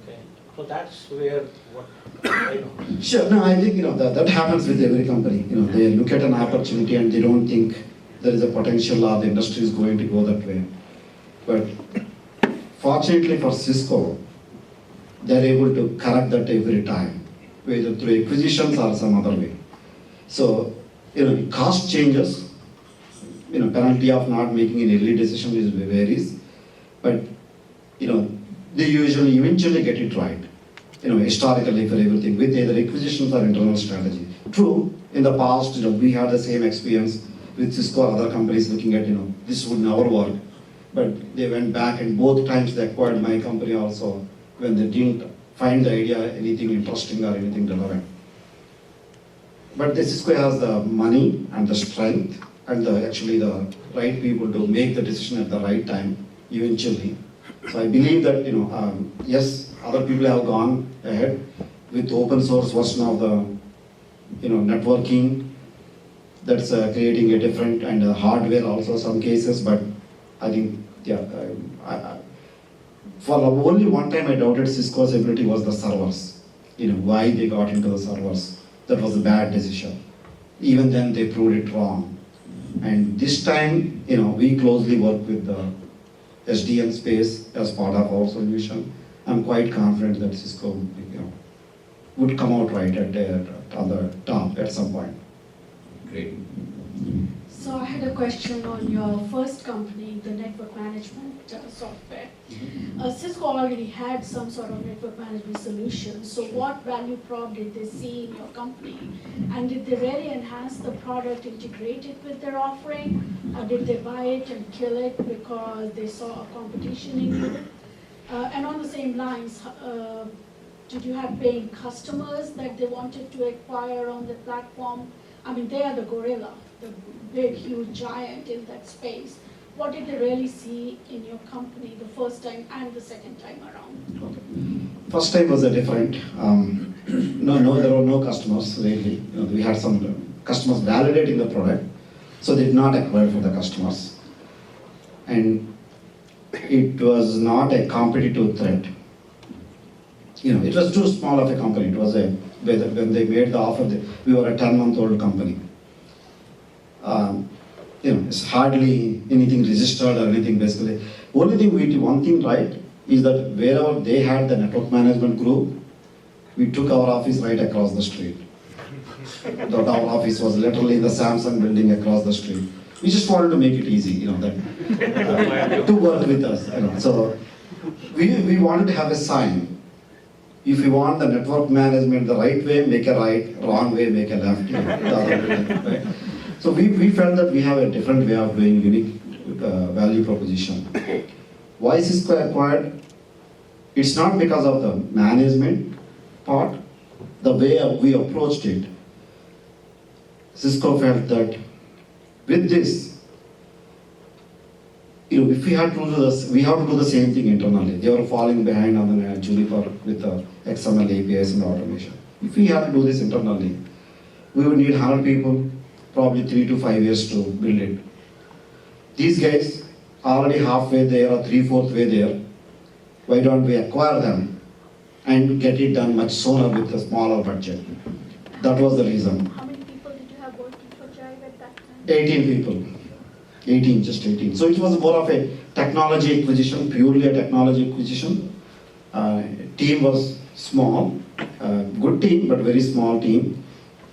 [SPEAKER 4] okay? So that's where what I know.
[SPEAKER 7] Sure, no, I think that happens with every company. They look at an opportunity and they don't think there is a potential or the industry is going to go that way. But fortunately for Cisco, they're able to correct that every time, whether through acquisitions or some other way. So, cost changes, penalty of not making an early decision is varies, but they usually eventually get it right. Historically for everything with either acquisitions or internal strategy. True, in the past, we had the same experience with Cisco or other companies looking at, this would never work. But they went back and both times they acquired my company also when they didn't find the idea anything interesting or anything relevant. But the Cisco has the money and the strength and actually the right people to make the decision at the right time eventually. So I believe that, yes, other people have gone ahead with open source version of the, networking that's creating a different and hardware also some cases, but I think, yeah, for only one time I doubted Cisco's ability was the servers, why they got into the servers. That was a bad decision. Even then they proved it wrong. And this time, we closely work with the SDN space as part of our solution. I'm quite confident that Cisco would come out right on the top at some point.
[SPEAKER 5] Great.
[SPEAKER 9] So I had a question on your first company, the network management software. Cisco already had some sort of network management solution. So what value prop did they see in your company? And did they really enhance the product, integrate it with their offering? Or did they buy it and kill it because they saw a competition in it? And on the same lines, did you have paying customers that they wanted to acquire on the platform? I mean, they are the gorilla, the big, huge giant in that space. What did they really see in your company the first time and the second time around?
[SPEAKER 7] Okay. First time was a different. No, there were no customers really. We had some customers validating the product, so they did not acquire for the customers. and it was not a competitive threat. It was too small of a company. It was when they made the offer, we were a 10-month-old company. It's hardly anything registered or anything basically. Only thing we did, one thing right, is that wherever they had the network management group, we took our office right across the street. Our office was literally the Samsung building across the street. We just wanted to make it easy, to work with us. So we wanted to have a sign. If you want the network management the right way, make a right, wrong way, make a left. The other way, right? So we felt that we have a different way of doing unique value proposition. Why Cisco acquired? It's not because of the management part, the way we approached it. Cisco felt that with this, if we had to do this, we have to do the same thing internally. They were falling behind on the Juniper with the XML APIs and automation. If we had to do this internally, we would need 100 people, probably 3 to 5 years to build it. These guys are already halfway there or 3/4 way there. Why don't we acquire them and get it done much sooner with a smaller budget? That was the reason.
[SPEAKER 9] How many people did you have working for Jive at that time?
[SPEAKER 7] 18 people. 18, just 18. So it was more of a technology acquisition, purely a technology acquisition. Team was small, good team, but very small team.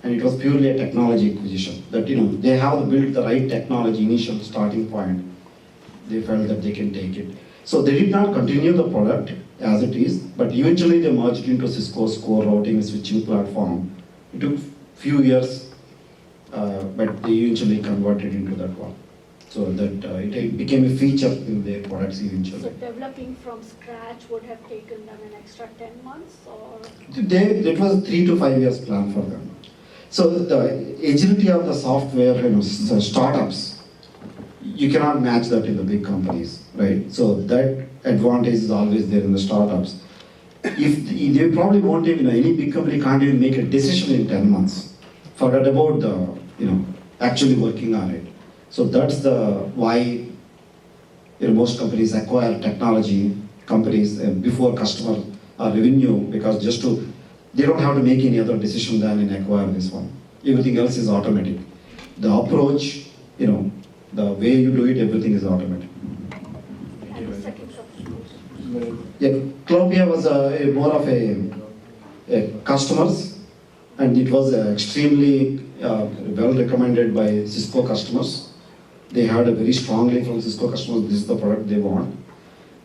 [SPEAKER 7] And it was purely a technology acquisition. That, they have built the right technology initial starting point. They felt that they can take it. So they did not continue the product as it is, but eventually they merged into Cisco's core routing and switching platform. It took few years, but they eventually converted into that one. So that it became a feature in their products eventually.
[SPEAKER 9] So developing from scratch would have taken them an extra 10 months or?
[SPEAKER 7] It was 3 to 5 years plan for them. So the agility of the software, startups, you cannot match that in the big companies, right? So that advantage is always there in the startups. If they probably won't even, any big company can't even make a decision in 10 months. Forget about the, actually working on it. So that's why most companies acquire technology companies before customer or revenue, because they don't have to make any other decision than in acquire this one. Everything else is automatic. The approach, the way you do it, everything is automatic.
[SPEAKER 9] And the second subscription?
[SPEAKER 7] Yeah, Cloupia was more of a customers, and it was extremely well recommended by Cisco customers. They heard very strongly from Cisco customers, this is the product they want.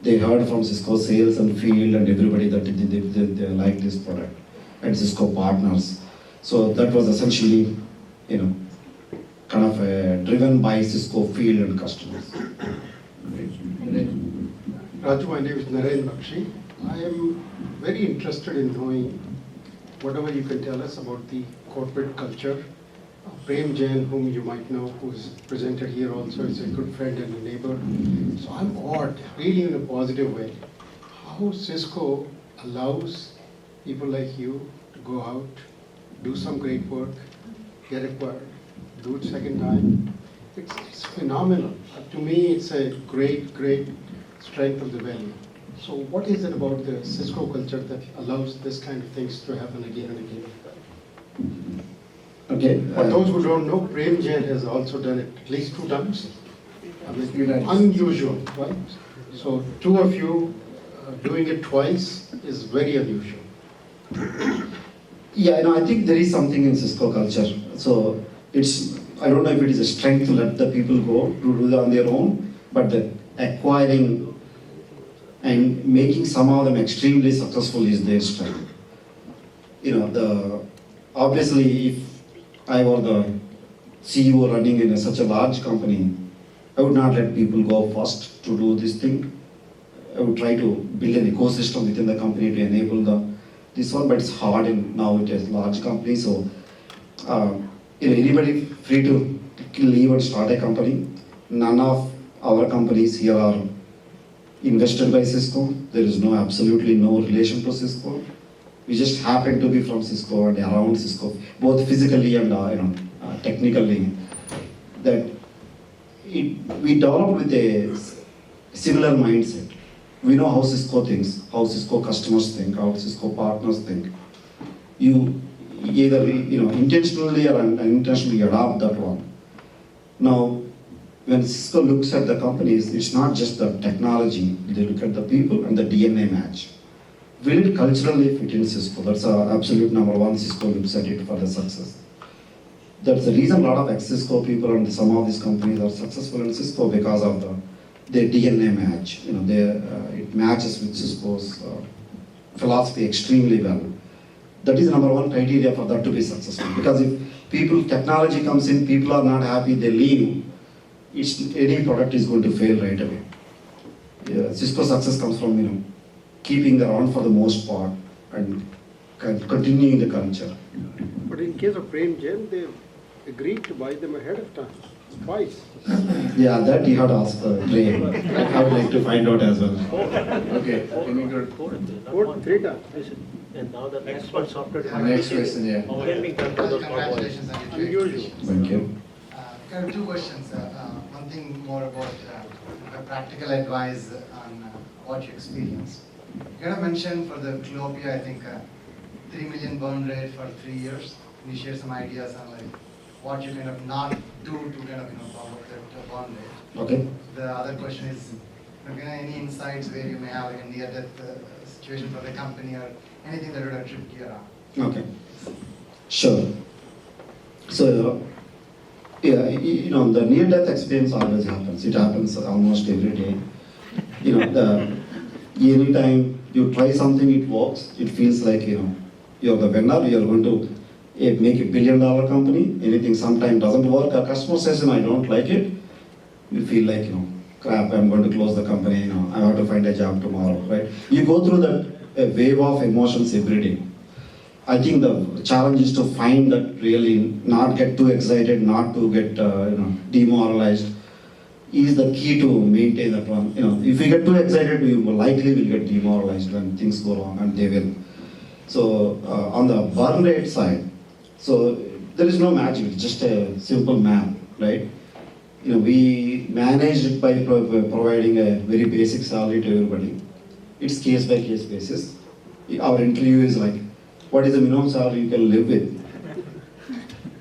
[SPEAKER 7] They heard from Cisco sales and field and everybody that they like this product, and Cisco partners. So that was essentially, kind of driven by Cisco field and customers.
[SPEAKER 10] Raju, my name is Naren Bakshi. I am very interested in knowing whatever you can tell us about the corporate culture. Prem Jain, whom you might know, who is presented here also, is a good friend and a neighbor. So I'm awed, really in a positive way, how Cisco allows people like you to go out, do some great work, get acquired, do it second time. It's phenomenal. To me, it's a great strength of the value. So what is it about the Cisco culture that allows this kind of things to happen again and again?
[SPEAKER 7] Okay.
[SPEAKER 10] For those who don't know, Prem Jain has also done it at least 2 times. I mean, unusual, right? So 2 of you doing it twice is very unusual.
[SPEAKER 7] Yeah, I think there is something in Cisco culture. So I don't know if it is a strength to let the people go to do it on their own, but the acquiring and making some of them extremely successful is their strength. Obviously, if I were the CEO running in such a large company, I would not let people go first to do this thing. I would try to build an ecosystem within the company to enable this one, but it's hard now it is a large company, so anybody free to leave and start a company. None of our companies here are invested by Cisco. There is absolutely no relation to Cisco. We just happen to be from Cisco and around Cisco, both physically and technically. That we developed with a similar mindset. We know how Cisco thinks, how Cisco customers think, how Cisco partners think. You either intentionally or unintentionally adopt that one. Now, when Cisco looks at the companies, it's not just the technology, they look at the people and the DNA match. Will it culturally fit in Cisco? That's our absolute number one. Cisco looks at it for the success. That's the reason a lot of ex-Cisco people and some of these companies are successful in Cisco because of their DNA match. It matches with Cisco's philosophy extremely well. That is number one criteria for that to be successful. Because if technology comes in, people are not happy, they leave, any product is going to fail right away. Cisco success comes from keeping around for the most part and continuing the culture.
[SPEAKER 10] But in case of Prem Jain, they agreed to buy them ahead of time, twice.
[SPEAKER 7] Yeah, that you have to ask Prem. I would like to find out as well.
[SPEAKER 5] Okay,
[SPEAKER 10] Four, 3 times.
[SPEAKER 4] And now the next one, software.
[SPEAKER 5] next question, yeah.
[SPEAKER 4] Can be done to those cowboys.
[SPEAKER 11] Congratulations on your
[SPEAKER 10] Unusual.
[SPEAKER 7] Thank you.
[SPEAKER 11] Kind of 2 questions. One thing more about practical advice on what you experienced. You kind of mentioned for the Cloupia, I think 3 million burn rate for 3 years. Can you share some ideas on what you kind of not do to kind of promote that burn rate?
[SPEAKER 7] Okay.
[SPEAKER 11] The other question is, any insights where you may have a near-death situation for the company or anything that would have tripped you around?
[SPEAKER 7] Okay. Sure. So, the near-death experience always happens. It happens almost every day. Anytime you try something, it works. It feels like you're the winner. You're going to make $1 billion company. Anything sometimes doesn't work. A customer says, I don't like it. You feel like crap. I'm going to close the company. I have to find a job tomorrow. Right? You go through that wave of emotions every day. I think the challenge is to find that really, not get too excited, not to get demoralized, is the key to maintain that one. If you get too excited, you likely will get demoralized when things go wrong, and they will. So on the burn rate side, so there is no magic, it's just a simple math, right? We manage it by providing a very basic salary to everybody. It's case by case basis. Our interview is like, what is the minimum salary you can live with?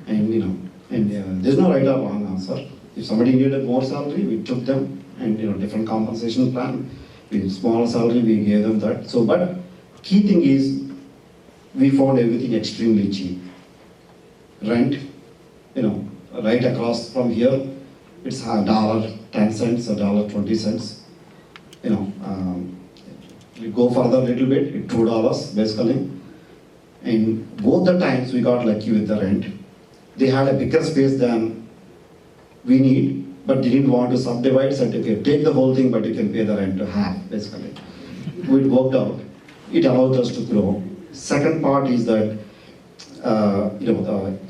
[SPEAKER 7] And there's no right or wrong answer. If somebody needed more salary, we took them, and different compensation plan. With small salary, we gave them that. So, but key thing is, we found everything extremely cheap. Rent, right across from here, it's $1.10, $1.20. We go further a little bit, it's $2 basically. And both the times we got lucky with the rent. They had a bigger space than we need, but they didn't want to subdivide, said, okay, take the whole thing, but you can pay the rent to half, basically. It worked out. It allowed us to grow. Second part is that,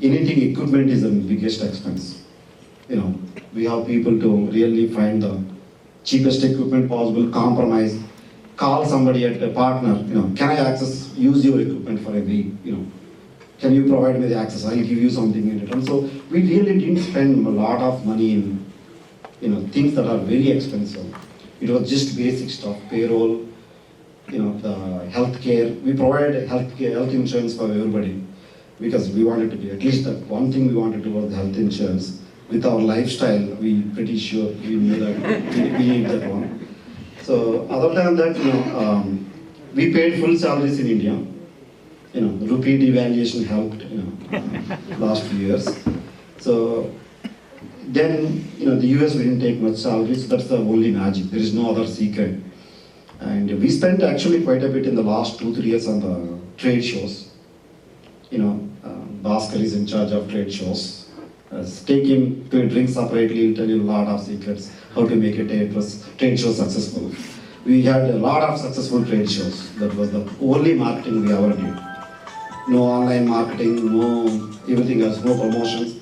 [SPEAKER 7] anything equipment is the biggest expense. We have people to really find the cheapest equipment possible, compromise, call somebody at a partner, can I use your equipment for a week, can you provide me the access, I'll give you something in return. So we really didn't spend a lot of money in, things that are very expensive. It was just basic stuff, payroll, the healthcare. We provided health insurance for everybody because we wanted to be, at least that one thing we wanted to was the health insurance. With our lifestyle, we pretty sure we knew that we need that one. So other than that, we paid full salaries in India. The rupee devaluation helped, last few years. So then, the US we didn't take much salaries. That's the only magic. There is no other secret. And we spent actually quite a bit in the last 2-3 years on the trade shows. Bhaskar is in charge of trade shows. Take him to a drink separately, he'll tell you a lot of secrets, how to make a trade show successful. We had a lot of successful trade shows. That was the only marketing we ever did. No online marketing, no everything else, no promotions.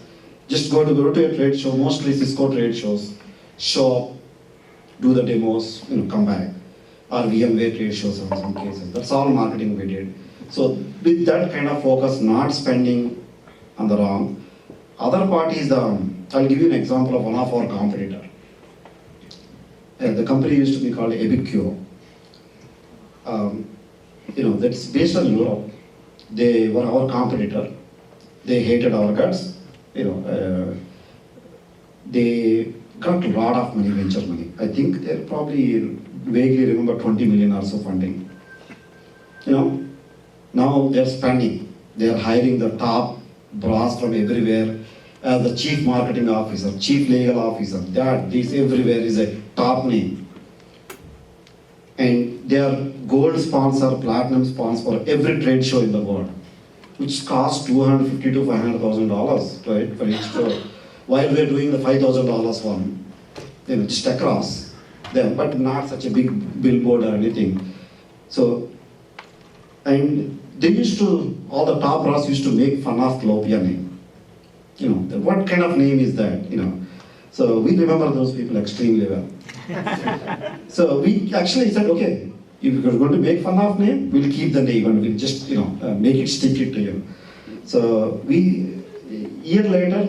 [SPEAKER 7] Just go to a trade show, mostly Cisco trade shows, show up, do the demos, come back. Or VMware trade shows in some cases. That's all marketing we did. So with that kind of focus, not spending on the wrong. Other part is the I'll give you an example of one of our competitor. The company used to be called Ebicure. That's based on Europe. They were our competitor. They hated our guts. They got a lot of money, venture money. I think they probably vaguely remember 20 million or so funding. Now they're spending. They're hiring the top brass from everywhere. The chief marketing officer, chief legal officer, this everywhere is a top name. And they are gold sponsor, platinum sponsor for every trade show in the world, which costs $250,000 to $500,000, right, for each show. While we're doing the $5,000 one, just across them, but not such a big billboard or anything. So, and they used to, all the top brass used to make fun of Cloupia name. What kind of name is that, So we remember those people extremely well. So we actually said, okay, if you're going to make fun of name, we'll keep the name and we'll just, make it sticky to you. So year later,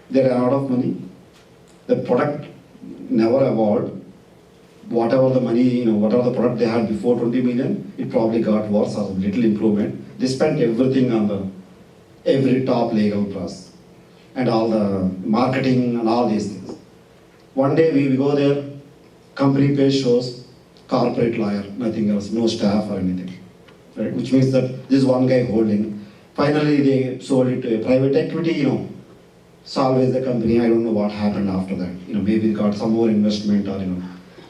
[SPEAKER 7] they ran out of money. The product never evolved. Whatever the money, whatever the product they had before 20 million, it probably got worse or little improvement. They spent everything on every top legal press and all the marketing and all these things. One day we go there, company page shows corporate lawyer, nothing else, no staff or anything, right? Which means that this one guy holding. Finally they sold it to a private equity, salvage the company. I don't know what happened after that. Maybe they got some more investment or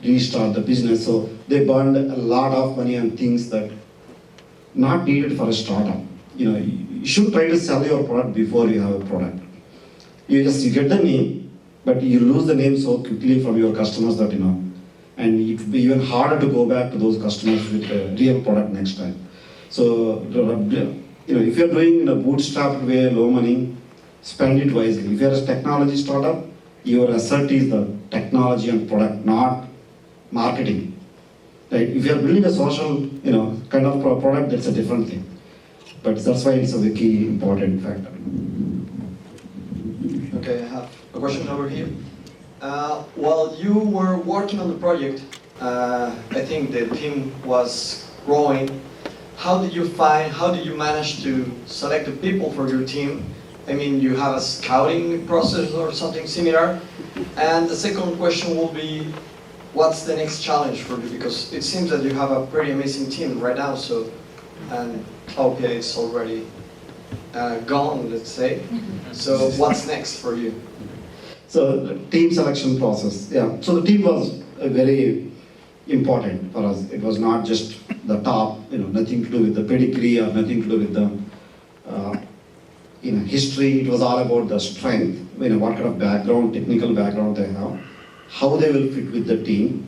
[SPEAKER 7] restart the business. So they burned a lot of money on things that not needed for a startup. You should try to sell your product before you have a product. You get the name, but you lose the name so quickly from your customers that and it will be even harder to go back to those customers with a real product next time. So if you're doing in a bootstrap way, low money, spend it wisely. If you're a technology startup, your asset is the technology and product, not marketing. Right? If you're building a social, kind of product, that's a different thing. But that's why it's a key important factor.
[SPEAKER 12] Okay, I have a question over here. While you were working on the project, I think the team was growing. How did you manage to select the people for your team? I mean, you have a scouting process or something similar? And the second question will be, what's the next challenge for you? Because it seems that you have a pretty amazing team right now, and Cloupia is already gone, let's say. So what's next for you?
[SPEAKER 7] So the team selection process, yeah. So the team was very important for us. It was not just the top, nothing to do with the pedigree or nothing to do with the history. It was all about the strength, what kind of background, technical background they have, how they will fit with the team,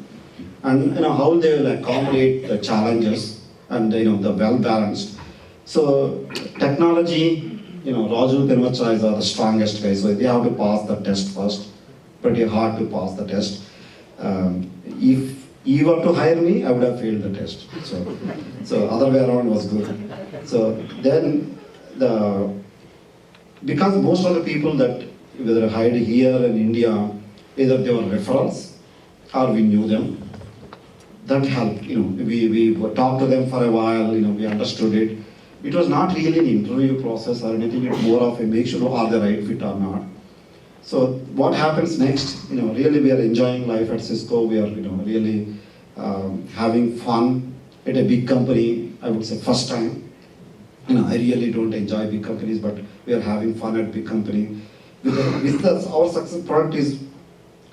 [SPEAKER 7] and how they will accommodate the challenges, and the well balanced. So technology, Raju Penvachais are the strongest guys, so they have to pass the test first. Pretty hard to pass the test. If you were to hire me, I would have failed the test. So other way around was good. So then because most of the people that were hired here in India, either they were referrals or we knew them. That helped. We talked to them for a while. We understood it. It was not really an interview process or anything. It's more of a make sure are they right fit or not. So what happens next? Really we are enjoying life at Cisco. We are really having fun at a big company. I would say first time. I really don't enjoy big companies, but we are having fun at big company. Our success product is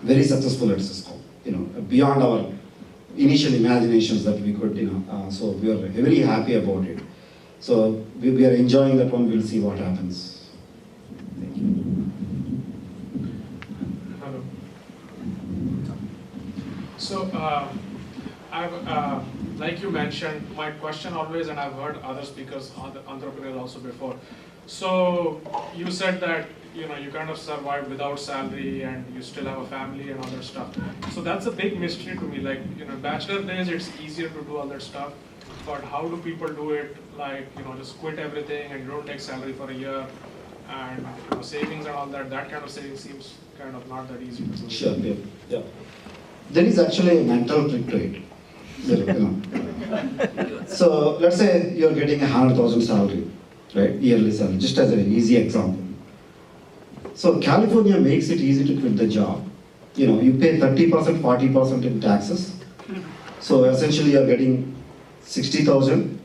[SPEAKER 7] very successful at Cisco. Beyond our initial imaginations that we could. So we are very happy about it. So we are enjoying that one. We'll see what happens. Thank you.
[SPEAKER 13] Hello. So like you mentioned, my question always, and I've heard other speakers, entrepreneurs also before. So you said that you kind of survived without salary and you still have a family and other stuff. So that's a big mystery to me. Like bachelor days, it's easier to do all that stuff. But how do people do it? Like just quit everything and you don't take salary for a year, and savings and all that, that kind of savings seems kind of not that easy to do.
[SPEAKER 7] Sure, yeah. There is actually a mental trick to it. So let's say you're getting 100,000 salary, right? Yearly salary, just as an easy example. So California makes it easy to quit the job. You pay 30%, 40% in taxes. So essentially you're getting 60,000.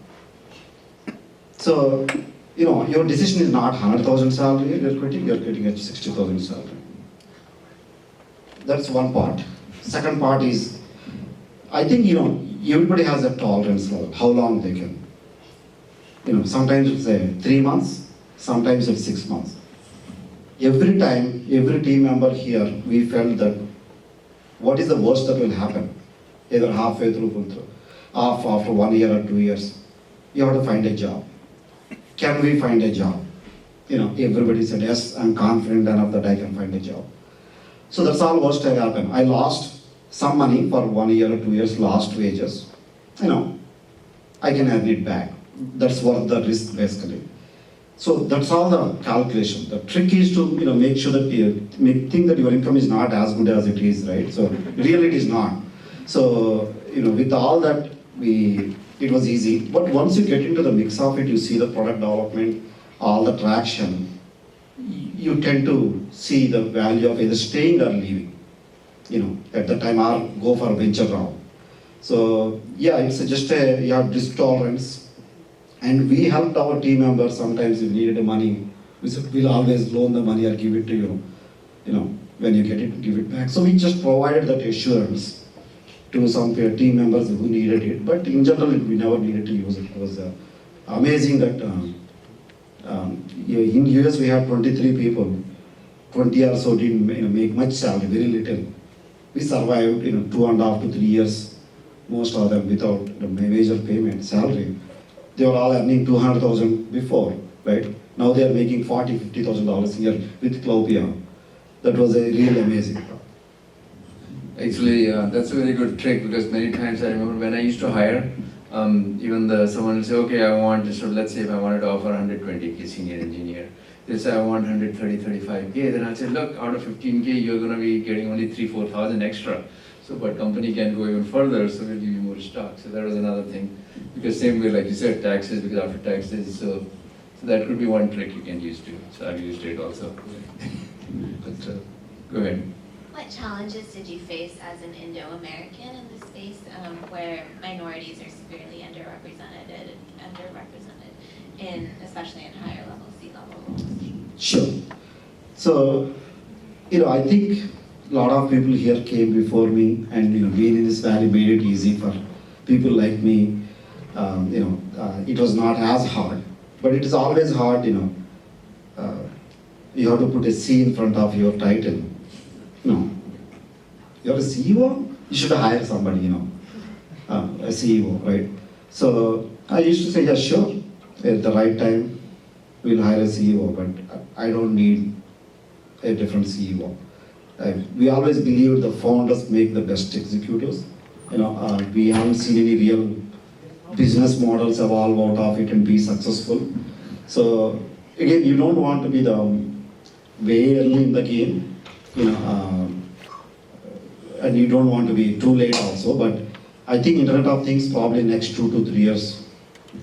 [SPEAKER 7] So, your decision is not 100,000 salary you're quitting, you're getting a 60,000 salary. That's one part. Second part is, I think, everybody has a tolerance level, how long they can. Sometimes it's 3 months, sometimes it's 6 months. Every time, every team member here, we felt that what is the worst that will happen? Either halfway through, after 1 year or 2 years, you have to find a job. Can we find a job? Everybody said, yes, I'm confident enough that I can find a job. So that's all worst that happened. I lost some money for 1 year or 2 years, lost wages. I can earn it back. That's worth the risk basically. So that's all the calculation. The trick is to make sure that you think that your income is not as good as it is, right? So really it is not. So with all that, it was easy. But once you get into the mix of it, you see the product development, all the traction, you tend to see the value of either staying or leaving. At the time, or go for a venture round. So yeah, it's just you have risk tolerance. And we helped our team members sometimes if needed money. We said, we'll always loan the money or give it to you. When you get it, give it back. So we just provided that assurance to some team members who needed it. But in general, we never needed to use it. It was amazing that in US we had 23 people. 20 or so didn't make much salary, very little. We survived 2.5 to 3 years, most of them without major payment salary. They were all earning 200,000 before, right? Now they are making $40,000, $50,000 a year with Cloupia. That was really amazing.
[SPEAKER 5] Actually, that's a very good trick because many times I remember when I used to hire, even someone will say, okay, so let's say if I wanted to offer 120K senior engineer, they'll say I want 130, 35K. Then I'll say, look, out of 15K, you're going to be getting only 3,000, 4,000 extra. So, but company can go even further, so we'll give you more stock. So that was another thing. Because same way, like you said, taxes, because after taxes, so that could be one trick you can use too. So I've used it also. But go ahead.
[SPEAKER 14] What challenges did you face as an Indo-American in the space where minorities are severely underrepresented especially in higher level C-level roles?
[SPEAKER 7] Sure. So, I think a lot of people here came before me, and being in this valley made it easy for people like me. It was not as hard, but it is always hard. You have to put a C in front of your title. You're a CEO. You should hire somebody. A CEO, right? So I used to say, yeah, sure. At the right time, we'll hire a CEO, but I don't need a different CEO. We always believe the founders make the best executives. We haven't seen any real business models evolve out of it and be successful. So again, you don't want to be the way early in the game, and you don't want to be too late also. But I think Internet of Things probably next 2 to 3 years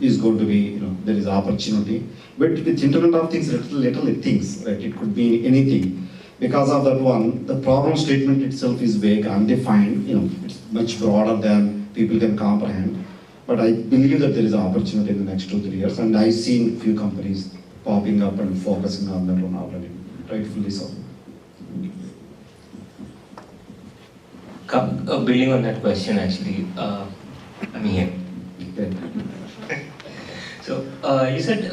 [SPEAKER 7] is going to be, there is opportunity. But with Internet of Things, little things, right? It could be anything. Because of that one, the problem statement itself is vague, undefined. It's much broader than people can comprehend. But I believe that there is opportunity in the next 2 to 3 years, and I've seen few companies popping up and focusing on that one already, rightfully so.
[SPEAKER 15] Building on that question, actually, I'm here. So you said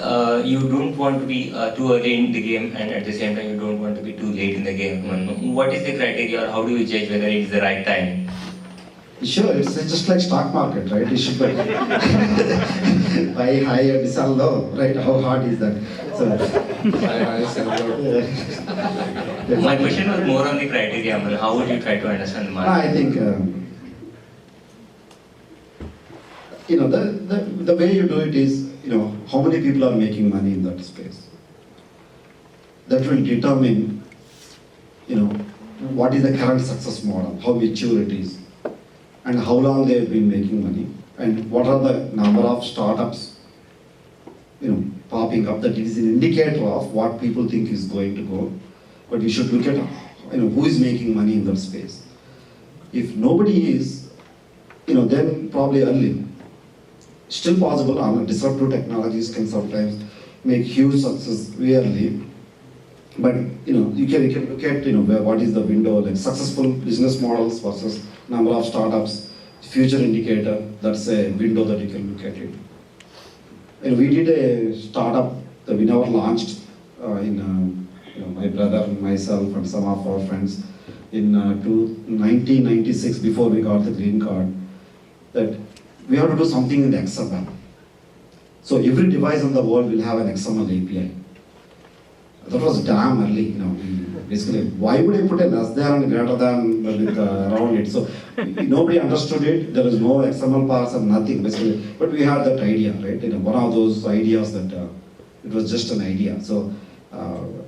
[SPEAKER 15] you don't want to be too early in the game, and at the same time you don't want to be too late in the game. What is the criteria, or how do you judge whether it is the right time?
[SPEAKER 7] Sure, it's just like stock market, right? You should buy high and sell low, right? How hard is that? So,
[SPEAKER 5] high, sell low.
[SPEAKER 15] My question was more on the criteria. How would you try to understand the market?
[SPEAKER 7] I think the way you do it is, how many people are making money in that space? that will determine, what is the current success model, how mature it is, and how long they have been making money, and what are the number of startups, popping up. That is an indicator of what people think is going to go. But we should look at, who is making money in that space. If nobody is, then probably early. Still possible, disruptive technologies can sometimes make huge success very early. But you can look at what is the window, like successful business models versus number of startups, future indicator. That's a window that you can look at it. And we did a startup that we never launched my brother and myself and some of our friends in 1996, before we got the green card, that we have to do something in the XML. So every device in the world will have an XML API. That was damn early, basically. Why would I put a less than and greater than with around it? So nobody understood it. There is no XML parse and nothing, basically. But we had that idea, right? One of those ideas that it was just an idea. So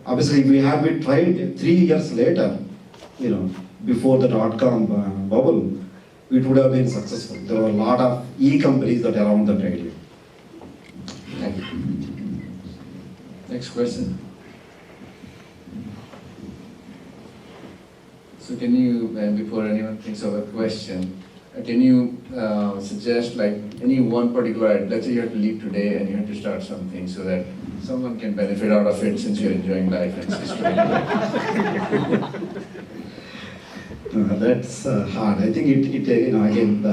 [SPEAKER 7] obviously, if we had been tried 3 years later, before the dot-com bubble, it would have been successful. There were a lot of e-companies that are around that idea.
[SPEAKER 5] Thank you. Next question. So can you, before anyone thinks of a question, can you suggest like any one particular, let's say you have to leave today and you have to start something so that someone can benefit out of it since you're enjoying life and Cisco.
[SPEAKER 7] That's hard. I think it again,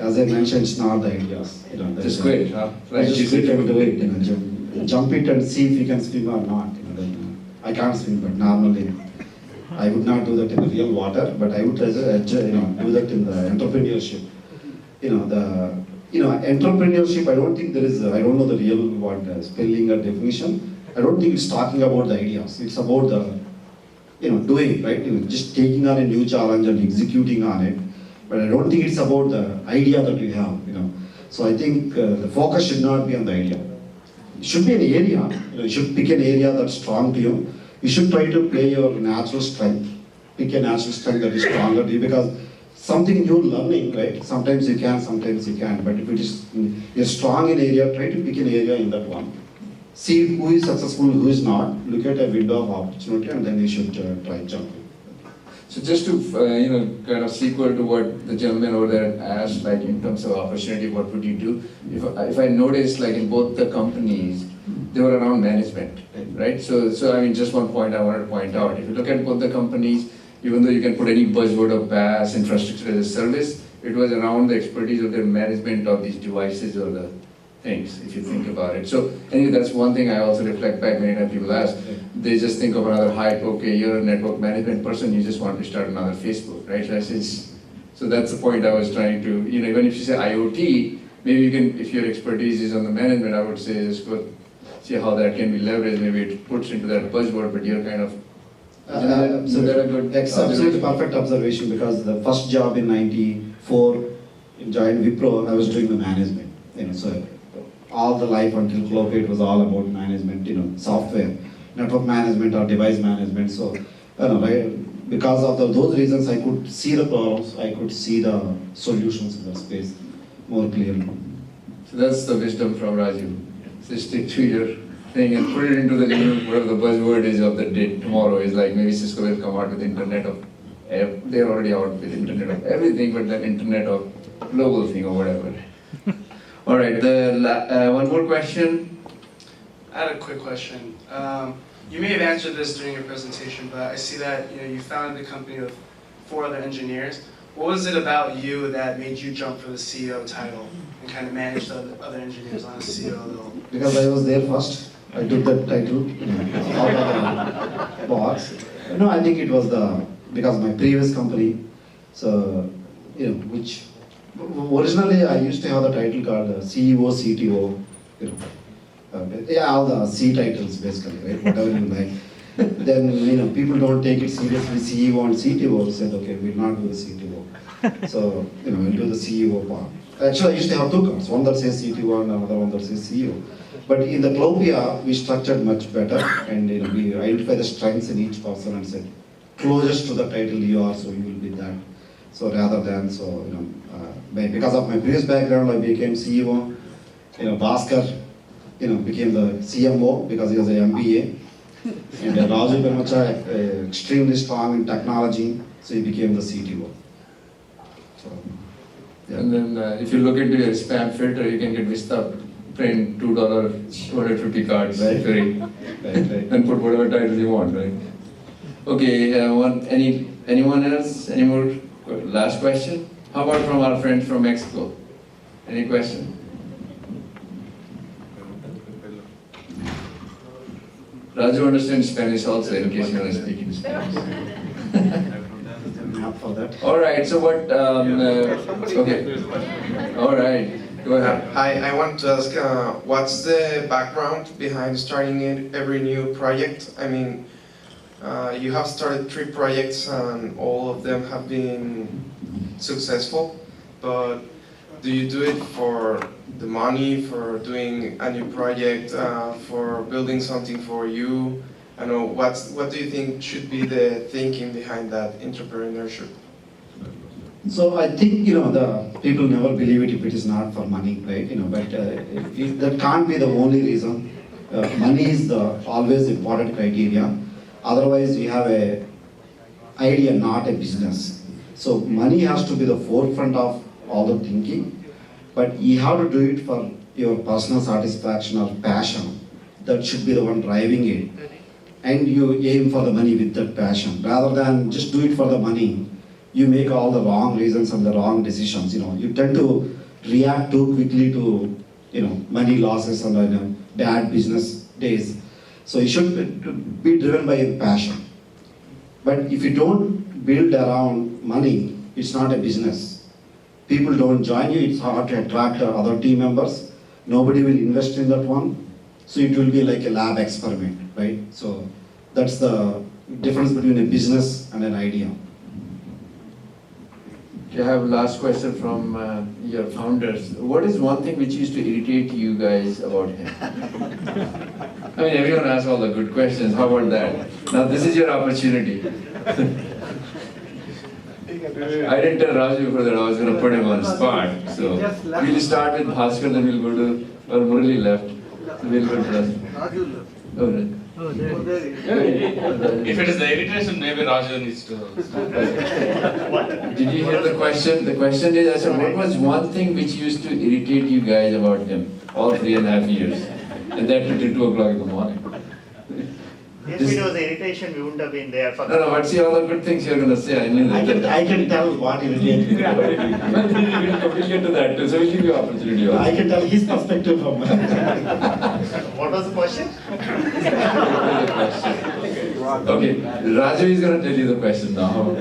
[SPEAKER 7] as I mentioned, it's not the ideas.
[SPEAKER 5] Just quit, huh? Right.
[SPEAKER 7] Just quit and do it. Jump it and see if you can swim or not. I can't swim, but normally I would not do that in the real water, but I would do that in the entrepreneurship. Entrepreneurship, I don't think there is, I don't know the real word, spelling or definition. I don't think it's talking about the ideas. It's about the, doing, right? Just taking on a new challenge and executing on it. But I don't think it's about the idea that you have, So I think the focus should not be on the idea. It should be an area. You should pick an area that's strong to you. You should try to play your natural strength. Pick a natural strength that is stronger to you, because something new learning, right? Sometimes you can, sometimes you can't. But if it is you're strong in area, try to pick an area in that one. See who is successful, who is not. Look at a window of opportunity, and then you should try jumping.
[SPEAKER 5] So just to kind of sequel to what the gentleman over there asked, like in terms of opportunity, what would you do? If I noticed, like in both the companies, they were around management, right? So I mean, just one point I wanted to point out. If you look at both the companies, even though you can put any buzzword of PaaS, infrastructure as a service, it was around the expertise of their management of these devices or the things, if you think about it. So anyway, that's one thing I also reflect back many times people ask. They just think of another hype, okay, you're a network management person, you just want to start another Facebook, right? So that's the point I was trying to, even if you say IoT, maybe you can, if your expertise is on the management, I would say just go see how that can be leveraged. Maybe it puts into that buzzword, but you're kind of,
[SPEAKER 7] absolutely perfect observation, because the first job in '94, joined Wipro, I was doing the management. So all the life until Cloupia, it was all about management, software, network management or device management. So, right, because of those reasons, I could see the problems, I could see the solutions in that space more clearly.
[SPEAKER 5] So that's the wisdom from Raju. So stick to your thing and put it into the new, whatever the buzzword is of the day tomorrow is like maybe Cisco will come out with internet of, they're already out with internet of everything, but then internet of global thing or whatever. All right, one more question.
[SPEAKER 16] I had a quick question. You may have answered this during your presentation, but I see that you founded the company with 4 other engineers. What was it about you that made you jump for the CEO title and kind of manage the other engineers on a CEO level?
[SPEAKER 7] Because I was there first. I took that title out of the box. No, I think it was because my previous company, so, which originally I used to have the title called CEO, CTO, all the C titles basically, right? Whatever you like. then people don't take it seriously. CEO and CTO said, okay, we'll not do the CTO. So we'll do the CEO part. Actually, I used to have two cards, one that says CTO and another one that says CEO. But in the Cloupia, we structured much better, and we identify the strengths in each person and said, closest to the title you are, so you will be that. So rather than, because of my previous background, I became CEO. Bhaskar, became the CMO because he was an MBA. And Raju Permacha, extremely strong in technology, so he became the CTO. So, yeah.
[SPEAKER 5] And then if you look into your spam filter, you can get Vista print $2, 250 cards, right? And put whatever title you want, right? Okay, anyone else? Any more? Last question? How about from our friends from Mexico? Any question? Raju understands Spanish also, in case you want to speak in Spanish. All right, so what, okay. All right, go ahead.
[SPEAKER 17] Hi, I want to ask, what's the background behind starting every new project? I mean, you have started 3 projects and all of them have been successful, but do you do it for the money, for doing a new project, for building something for you? I know, what do you think should be the thinking behind that entrepreneurship?
[SPEAKER 7] So I think the people never believe it if it is not for money, right? But that can't be the only reason. Money is always the important criteria. Otherwise, we have a idea, not a business. So money has to be the forefront of all the thinking, but you have to do it for your personal satisfaction or passion. That should be the one driving it. And you aim for the money with that passion. Rather than just do it for the money, you make all the wrong reasons and the wrong decisions. You tend to react too quickly to money losses and bad business days. So you should be driven by a passion. But if you don't build around money, it's not a business. People don't join you, it's hard to attract other team members. Nobody will invest in that one. So it will be like a lab experiment, right? So that's the difference between a business and an idea.
[SPEAKER 5] I have a last question from your founders. What is one thing which used to irritate you guys about him? I mean, everyone asks all the good questions. How about that? Now this is your opportunity. I didn't tell Raju for that I was going to put him on the spot. So we'll start with Bhaskar, then we'll go to, or Murali left. So we'll go to Raju. Oh, right.
[SPEAKER 18] If it is the irritation, maybe Raju needs to.
[SPEAKER 5] Did you hear the question? The question is, I said, what was one thing which used to irritate you guys about him all 3.5 years? And that till 2 o'clock in the morning.
[SPEAKER 19] If it was irritation, we wouldn't have been there for.
[SPEAKER 5] No, but see all the good things you're going to say. I knew that.
[SPEAKER 7] I can tell what irritated me.
[SPEAKER 5] We'll get to that too, so we'll give you opportunity also.
[SPEAKER 7] I can tell his perspective from.
[SPEAKER 19] What was the question?
[SPEAKER 5] Okay, Raju is going to tell you the question now.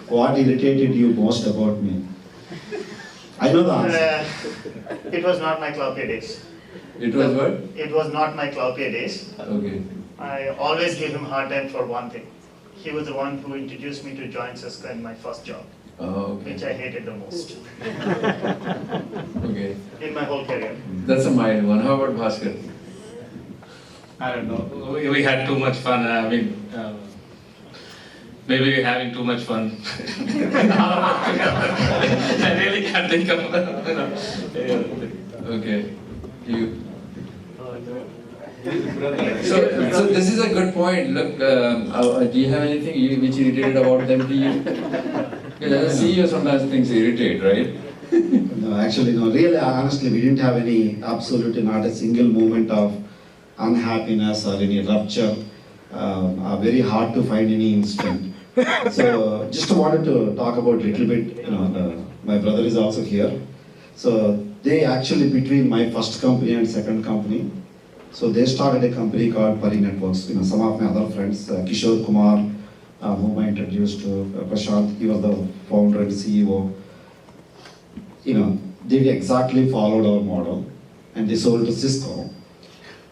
[SPEAKER 7] What irritated you most about me? I know the answer.
[SPEAKER 19] It was not my Cloupia days.
[SPEAKER 5] It was what?
[SPEAKER 19] It was not my Cloupia days.
[SPEAKER 5] Okay.
[SPEAKER 19] I always gave him a hard time for one thing. He was the one who introduced me to join Cisco in my first job, which I hated the most.
[SPEAKER 5] Okay.
[SPEAKER 19] In my whole career.
[SPEAKER 5] That's a mild one. How about Bhaskar?
[SPEAKER 18] I don't know. We had too much fun. I mean, maybe we're having too much fun. I really can't think of.
[SPEAKER 5] Okay. You. So this is a good point. Look, do you have anything which irritated about them to you? Because as a CEO, sometimes things irritate, right?
[SPEAKER 7] No, actually, no. Really, honestly, we didn't have absolutely not a single moment of unhappiness or any rupture. Very hard to find any instant. So, just wanted to talk about a little bit. My brother is also here. So, they actually, between my first company and second company, so they started a company called Pari Networks. Some of my other friends, Kishore Kumar, whom I introduced to Prashant, he was the founder and CEO. They exactly followed our model, and they sold to Cisco.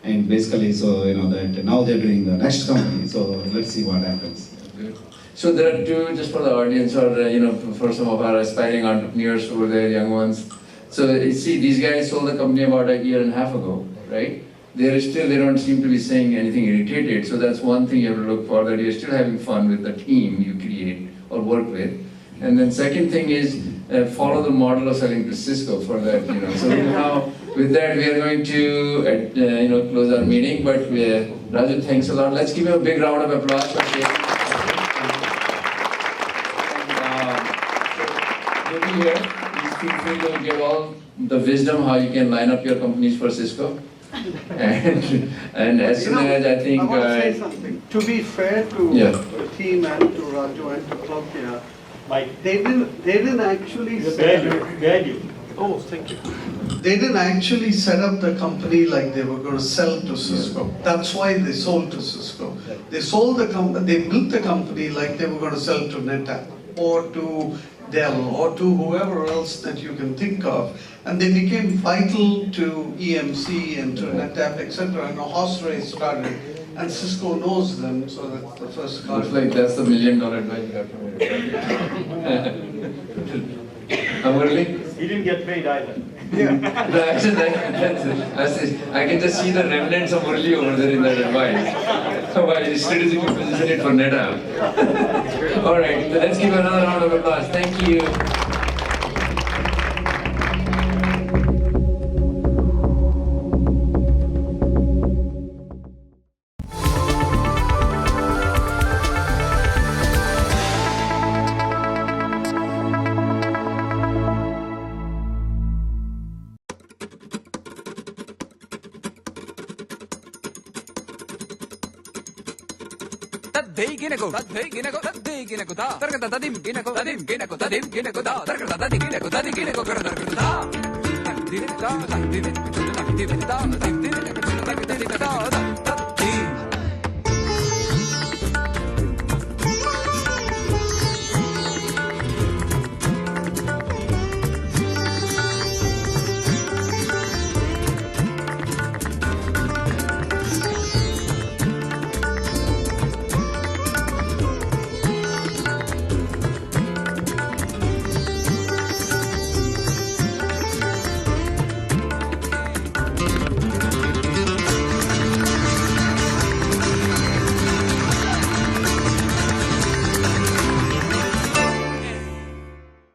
[SPEAKER 7] And basically, so that now they're doing the next company. So let's see what happens.
[SPEAKER 5] So there are two, just for the audience, or for some of our aspiring entrepreneurs who are there, young ones. So you see, these guys sold the company about a year and a half ago, right? They don't seem to be saying anything irritated. So that's one thing you have to look for, that you're still having fun with the team you create or work with. And then second thing is follow the model of selling to Cisco for that. So now with that we are going to close our meeting. But Raju, thanks a lot. Let's give him a big round of applause for sharing. Here, please feel free to give all the wisdom how you can line up your companies for Cisco. And as soon as I think...
[SPEAKER 6] I want to say something. To be fair to the team and to Raju and to Cloupia, they didn't actually
[SPEAKER 4] Oh, thank you.
[SPEAKER 6] They didn't actually set up the company like they were going to sell to Cisco. That's why they sold to Cisco. They sold the company, they built the company like they were going to sell to NetApp or to Dell or to whoever else that you can think of. And they became vital to EMC and to NetApp, etc. And a horse race started. And Cisco knows them, so that's the first card.
[SPEAKER 5] Looks like that's the $1 million advice you got from it.
[SPEAKER 4] He didn't get paid either.
[SPEAKER 5] I can just see the remnants of Murli over there in that advice. While he strategically positioned it for NetApp. All right, let's give another round of applause. Thank you.
[SPEAKER 20] Da